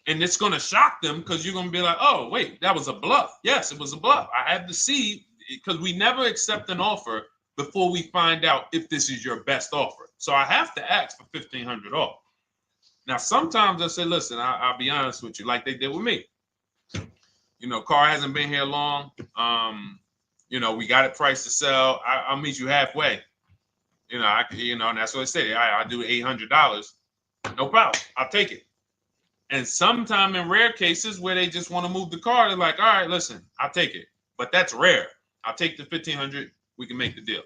And it's going to shock them because you're going to be like, oh, wait, that was a bluff. Yes, it was a bluff. I had to see, because we never accept an offer before we find out if this is your best offer. So I have to ask for $1,500 off. Now, sometimes I say, listen, I'll be honest with you, like they did with me. You know, car hasn't been here long. You know, we got it priced to sell. I'll meet you halfway. You know, and that's what I say. I'll do $800. No problem. I'll take it. And sometime in rare cases where they just want to move the car, they're like, all right, listen, I'll take it. But that's rare. I'll take the $1,500. We can make the deal.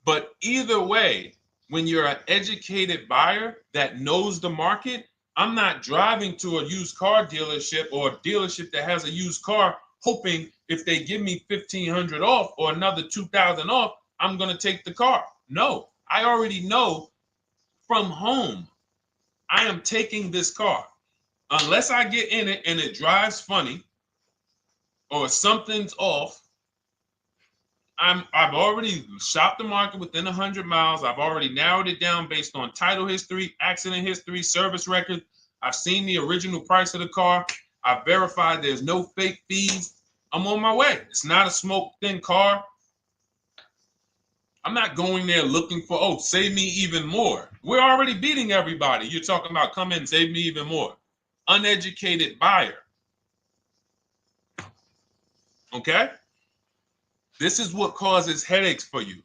But either way, when you're an educated buyer that knows the market, I'm not driving to a used car dealership or a dealership that has a used car hoping if they give me $1,500 off or another $2,000 off, I'm going to take the car. No, I already know from home I am taking this car. Unless I get in it and it drives funny or something's off, I've already shopped the market within 100 miles. I've already narrowed it down based on title history, accident history, service record. I've seen the original price of the car. I've verified there's no fake fees. I'm on my way. It's not a smoke thin car. I'm not going there looking for, oh, save me even more. We're already beating everybody. You're talking about come in, save me even more. Uneducated buyer. Okay? This is what causes headaches for you.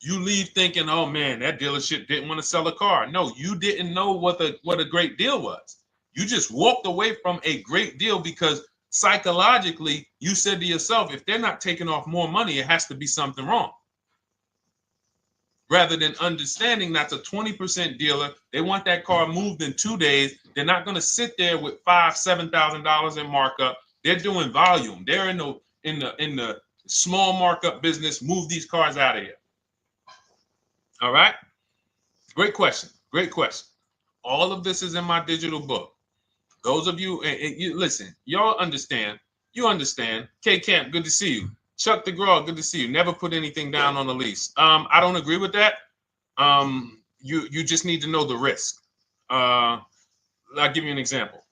You leave thinking, oh man, that dealership didn't want to sell a car. No, you didn't know what a great deal was. You just walked away from a great deal because psychologically you said to yourself, if they're not taking off more money, it has to be something wrong. Rather than understanding that's a 20% dealer, they want that car moved in 2 days. They're not going to sit there with $5,000, $7,000 in markup. They're doing volume. They're in the small markup business. Move these cars out of here. All right. Great question. Great question. All of this is in my digital book. Those of you, and you listen, y'all understand. You understand. K Camp, good to see you. Chuck DeGraw, good to see you. Never put anything down on the lease. I don't agree with that. You just need to know the risk. I'll give you an example.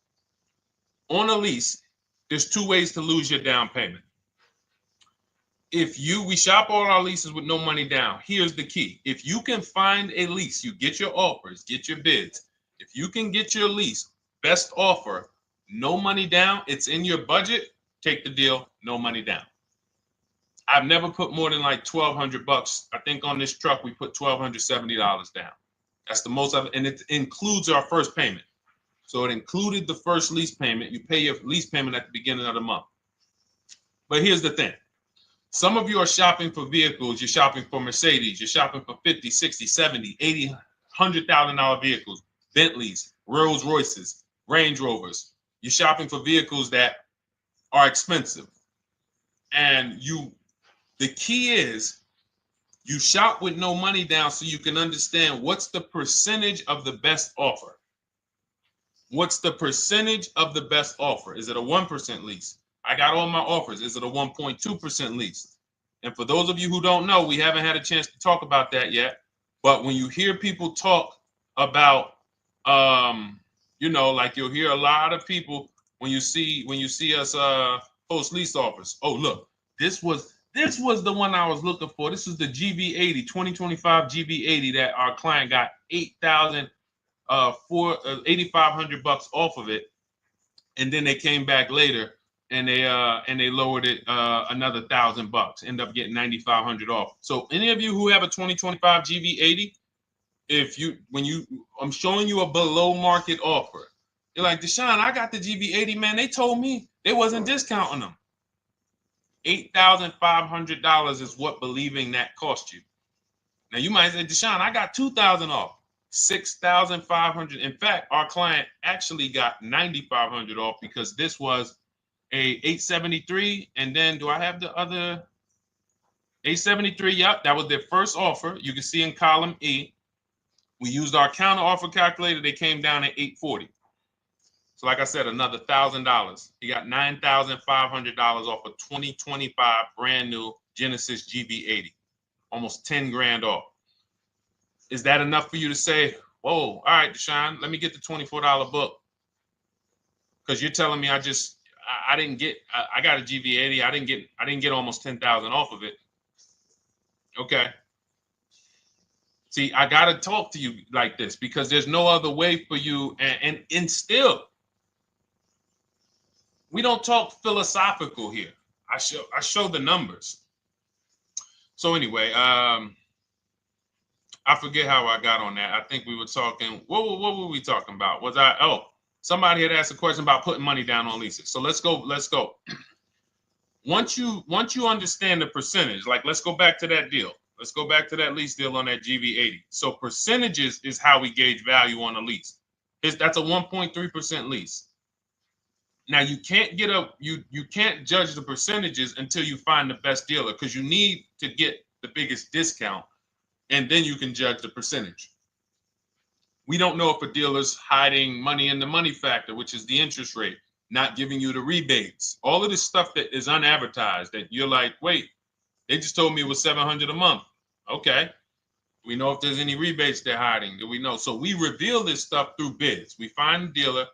On a lease, there's 2 ways to lose your down payment. We shop all our leases with no money down. Here's the key. If you can find a lease, you get your offers, get your bids. If you can get your lease, best offer, no money down, it's in your budget, take the deal, no money down. I've never put more than like $1,200. I think on this truck, we put $1,270 down. That's the most of it. And it includes our first payment. So it included the first lease payment. You pay your lease payment at the beginning of the month. But here's the thing. Some of you are shopping for vehicles. You're shopping for Mercedes. You're shopping for 50, 60, 70, 80, $100,000 vehicles, Bentleys, Rolls Royces, Range Rovers. You're shopping for vehicles that are expensive. And the key is you shop with no money down so you can understand what's the percentage of the best offer. What's the percentage of the best offer? Is it a 1% lease? I got all my offers. Is it a 1.2% lease? And for those of you who don't know, we haven't had a chance to talk about that yet. But when you hear people talk about, like you'll hear a lot of people when you see us post lease offers. Oh, look, this was the one I was looking for. This is the GV80, 2025 GV80 that our client got $8,500 off of it, and then they came back later and they lowered it another $1,000. End up getting $9,500 off. So any of you who have a 2025 GV80, I'm showing you a below market offer. You're like, Deshone, I got the GV80, man. They told me they wasn't discounting them. $8,500 is what believing that cost you. Now you might say, Deshone, I got $2,000 off. $6,500. In fact, our client actually got $9,500 off because this was a 873. And then do I have the other 873? Yep, that was their first offer. You can see in column E. We used our counter offer calculator. They came down at 840. So like I said, another $1,000. He got $9,500 off a 2025 brand new Genesis GV80. almost 10 grand off. Is that enough for you to say, whoa, all right, Deshone, let me get the $24 book? Because you're telling me I didn't get, I got a GV80. I didn't get almost 10,000 off of it. Okay. See, I got to talk to you like this because there's no other way for you. And still, we don't talk philosophical here. I show the numbers. So anyway, I forget how I got on that. I think we were talking, what were we talking about? Somebody had asked a question about putting money down on leases. So let's go. Once you understand the percentage, like let's go back to that deal. Let's go back to that lease deal on that GV80. So percentages is how we gauge value on a lease. That's a 1.3% lease. Now you can't you can't judge the percentages until you find the best dealer, because you need to get the biggest discount, and then you can judge the percentage. We don't know if a dealer's hiding money in the money factor, which is the interest rate, not giving you the rebates, all of this stuff that is unadvertised that you're like, wait, they just told me it was $700 a month. Okay. We know if there's any rebates they're hiding. Do we know? So we reveal this stuff through bids. We find the dealer,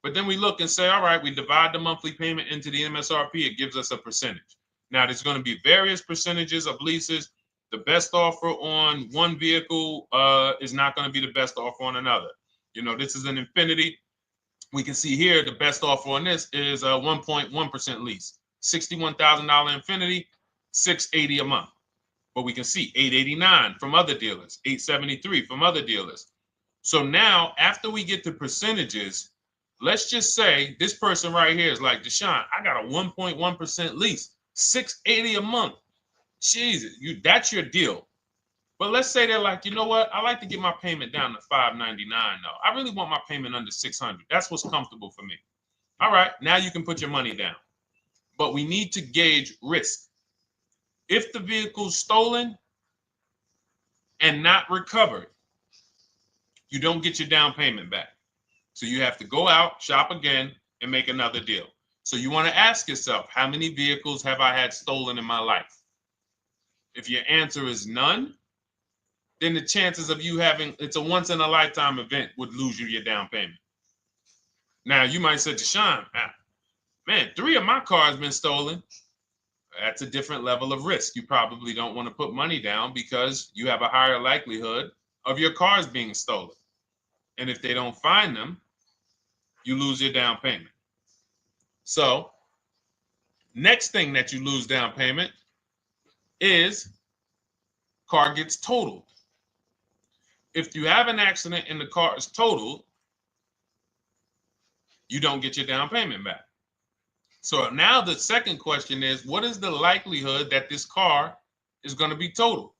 but then we look and say, all right, we divide the monthly payment into the MSRP. It gives us a percentage. Now, there's going to be various percentages of leases. The best offer on one vehicle is not going to be the best offer on another. You know, this is an Infinity. We can see here the best offer on this is a 1.1% lease. $61,000 Infinity, $680 a month. But we can see $889 from other dealers, $873 from other dealers. So now, after we get the percentages, let's just say this person right here is like, Deshone, I got a 1.1% lease, $680 a month. Jesus, that's your deal. But let's say they're like, you know what? I like to get my payment down to $599 though. I really want my payment under $600. That's what's comfortable for me. All right, now you can put your money down. But we need to gauge risk. If the vehicle's stolen and not recovered, you don't get your down payment back. So you have to go out, shop again, and make another deal. So you want to ask yourself, how many vehicles have I had stolen in my life? If your answer is none, then the chances of you having, it's a once in a lifetime event, would lose you your down payment. Now you might say, Deshone, man, 3 of my cars been stolen. That's a different level of risk. You probably don't want to put money down because you have a higher likelihood of your cars being stolen. And if they don't find them, you lose your down payment. So next thing that you lose down payment is car gets totaled. If you have an accident and the car is totaled, you don't get your down payment back. So now the second question is, what is the likelihood that this car is going to be totaled?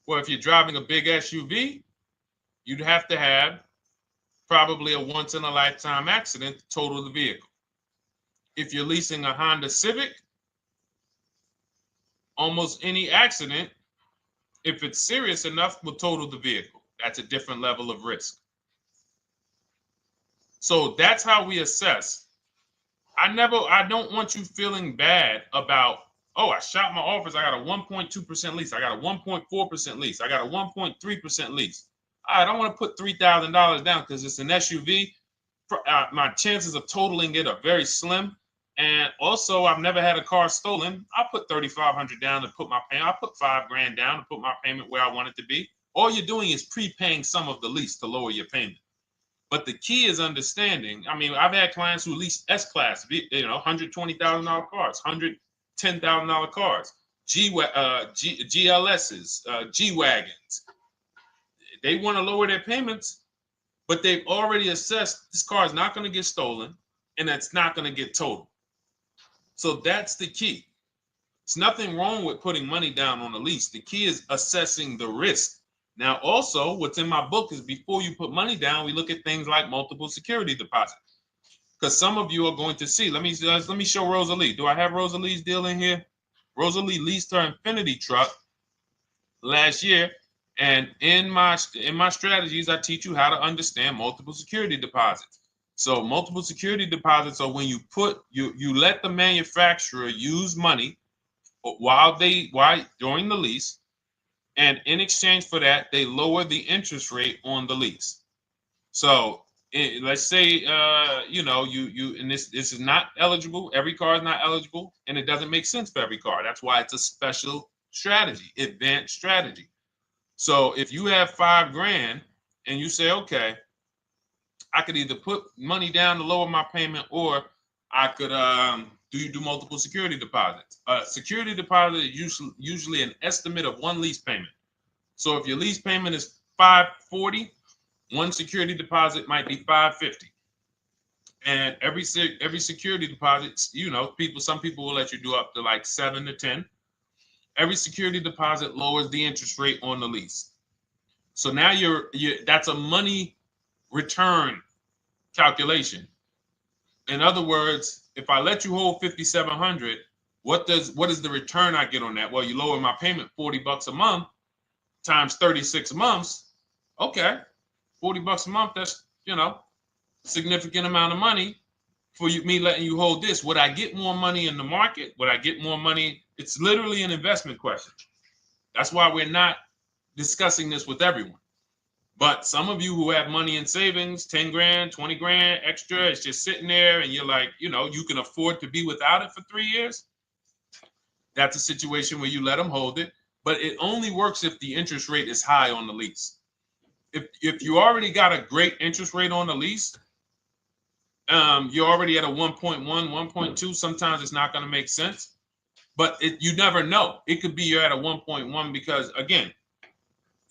Well, if you're driving a big SUV, you'd have to have probably a once in a lifetime accident to total the vehicle. If you're leasing a Honda Civic, almost any accident, if it's serious enough, will total the vehicle. That's a different level of risk. So that's how we assess. I don't want you feeling bad about, oh, I shot my office, I got a 1.2% lease, I got a 1.4% lease, I got a 1.3% lease. I don't want to put $3,000 down because it's an SUV. My chances of totaling it are very slim. And also, I've never had a car stolen. I put $3,500 down to put my payment. I put $5,000 down to put my payment where I want it to be. All you're doing is prepaying some of the lease to lower your payment. But the key is understanding. I mean, I've had clients who lease S-Class, $120,000 cars, $110,000 cars, GLSs, G-Wagons. They want to lower their payments, but they've already assessed this car is not going to get stolen and it's not going to get totaled. So that's the key. There's nothing wrong with putting money down on a lease. The key is assessing the risk. Now, also, what's in my book is before you put money down, we look at things like multiple security deposits. Because some of you are going to see, let me show Rosalie. Do I have Rosalie's deal in here? Rosalie leased her Infinity truck last year. And in my strategies, I teach you how to understand multiple security deposits. So multiple security deposits are when you let the manufacturer use money during the lease And in exchange for that, they lower the interest rate on the lease. So let's say, and this is not eligible. Every car is not eligible, and it doesn't make sense for every car. That's why it's a special strategy, advanced strategy. So if you have $5,000 and you say, okay, I could either put money down to lower my payment, or I could do multiple security deposits. Security deposit is usually an estimate of one lease payment. So if your lease payment is $540, one security deposit might be $550. And every security deposit, some people will let you do up to like 7 to 10. Every security deposit lowers the interest rate on the lease. So now that's a money return calculation. In other words, if I let you hold $5,700, what is the return I get on that? Well, you lower my payment $40 a month times 36 months. Okay, $40 a month. That's significant amount of money for me letting you hold this. Would I get more money in the market? Would I get more money? It's literally an investment question. That's why we're not discussing this with everyone. But some of you who have money in savings, 10 grand, 20 grand extra, it's just sitting there, and you're like, you can afford to be without it for 3 years. That's a situation where you let them hold it, but it only works if the interest rate is high on the lease. If you already got a great interest rate on the lease, you're already at a 1.1, 1.2. Sometimes it's not going to make sense, but you never know. It could be you're at a 1.1 because, again,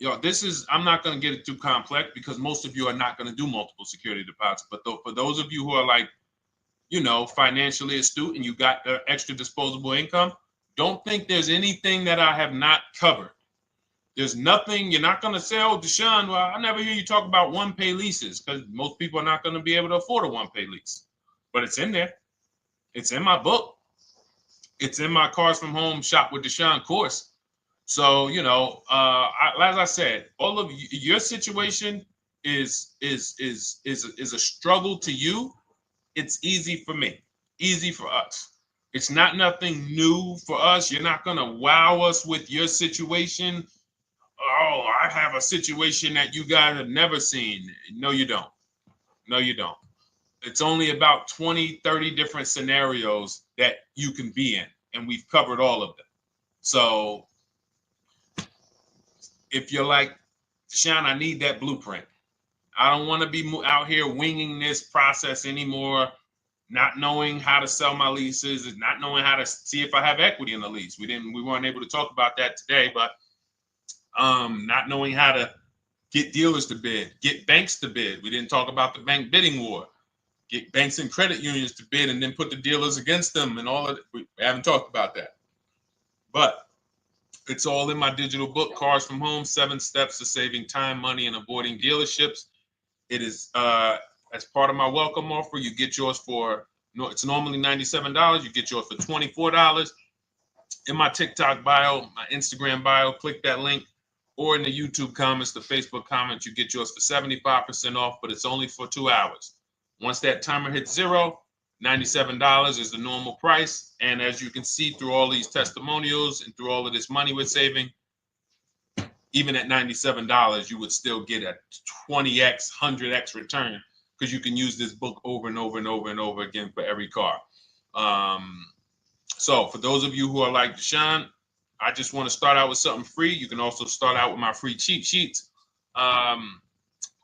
I'm not going to get it too complex because most of you are not going to do multiple security deposits. But for those of you who are like, financially astute and you got extra disposable income, don't think there's anything that I have not covered. There's nothing. You're not going to say, oh, Deshone, well, I never hear you talk about one-pay leases, because most people are not going to be able to afford a one-pay lease. But it's in there. It's in my book. It's in my Cars from Home Shop with Deshone course. So, as I said, all of your situation is a struggle to you. It's easy for me, easy for us. It's nothing new for us. You're not going to wow us with your situation. Oh, I have a situation that you guys have never seen. No, you don't. No, you don't. It's only about 20, 30 different scenarios that you can be in, and we've covered all of them. So if you're like, Deshone, I need that blueprint. I don't want to be out here winging this process anymore, not knowing how to sell my leases and not knowing how to see if I have equity in the lease. We weren't able to talk about that today, but not knowing how to get dealers to bid, get banks to bid. We didn't talk about the bank bidding war. Get banks and credit unions to bid and then put the dealers against them and all of it. We haven't talked about that. But it's all in my digital book, Cars from Home, 7 Steps to Saving Time, Money, and Avoiding Dealerships. It is as part of my welcome offer. You get yours it's normally $97. You get yours for $24. In my TikTok bio, my Instagram bio, click that link, or in the YouTube comments, the Facebook comments, you get yours for 75% off, but it's only for 2 hours. Once that timer hits 0, $97 is the normal price. And as you can see through all these testimonials and through all of this money we're saving, even at $97, you would still get a 20x, 100x return, because you can use this book over and over and over and over again for every car. So for those of you who are like, Deshone, I just want to start out with something free. You can also start out with my free cheat sheets.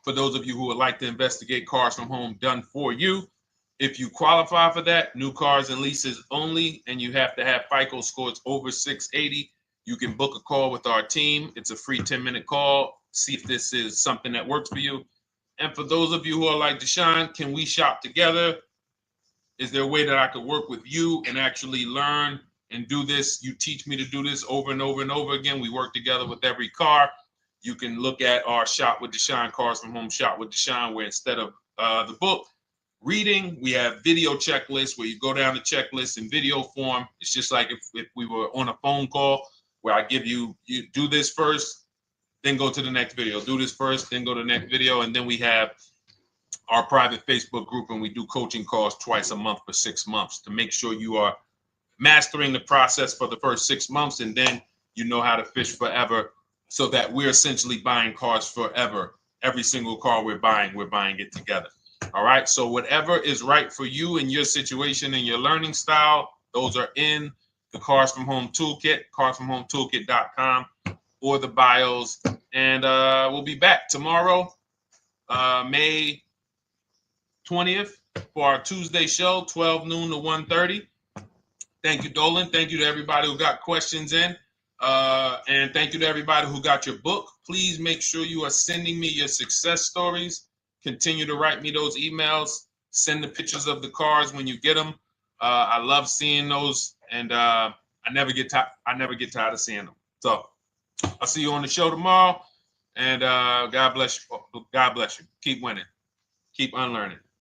For those of you who would like to investigate Cars from Home done for you, if you qualify for that, new cars and leases only, and you have to have FICO scores over 680, you can book a call with our team. It's a free 10-minute call. See if this is something that works for you. And for those of you who are like, Deshone, can we shop together? Is there a way that I could work with you and actually learn and do this? You teach me to do this over and over and over again. We work together with every car. You can look at our Shop with Deshone, Cars from Home Shop with Deshone, where instead of the book reading, we have video checklists where you go down the checklist in video form. It's just like if we were on a phone call, where I give you do this first, then go to the next video. Do this first, then go to the next video. And then we have our private Facebook group, and we do coaching calls twice a month for 6 months to make sure you are mastering the process for the first 6 months, and then you know how to fish forever so that we're essentially buying cars forever. Every single car we're buying it together. All right. So whatever is right for you and your situation and your learning style, those are in the Cars from Home Toolkit, carsfromhometoolkit.com, or the bios. And we'll be back tomorrow, May 20th, for our Tuesday show, 12 noon to 1:30. Thank you, Dolan. Thank you to everybody who got questions in. And thank you to everybody who got your book. Please make sure you are sending me your success stories. Continue to write me those emails. Send the pictures of the cars when you get them. I love seeing those, and I never get tired of seeing them. So I'll see you on the show tomorrow. And God bless you. God bless you. Keep winning. Keep unlearning.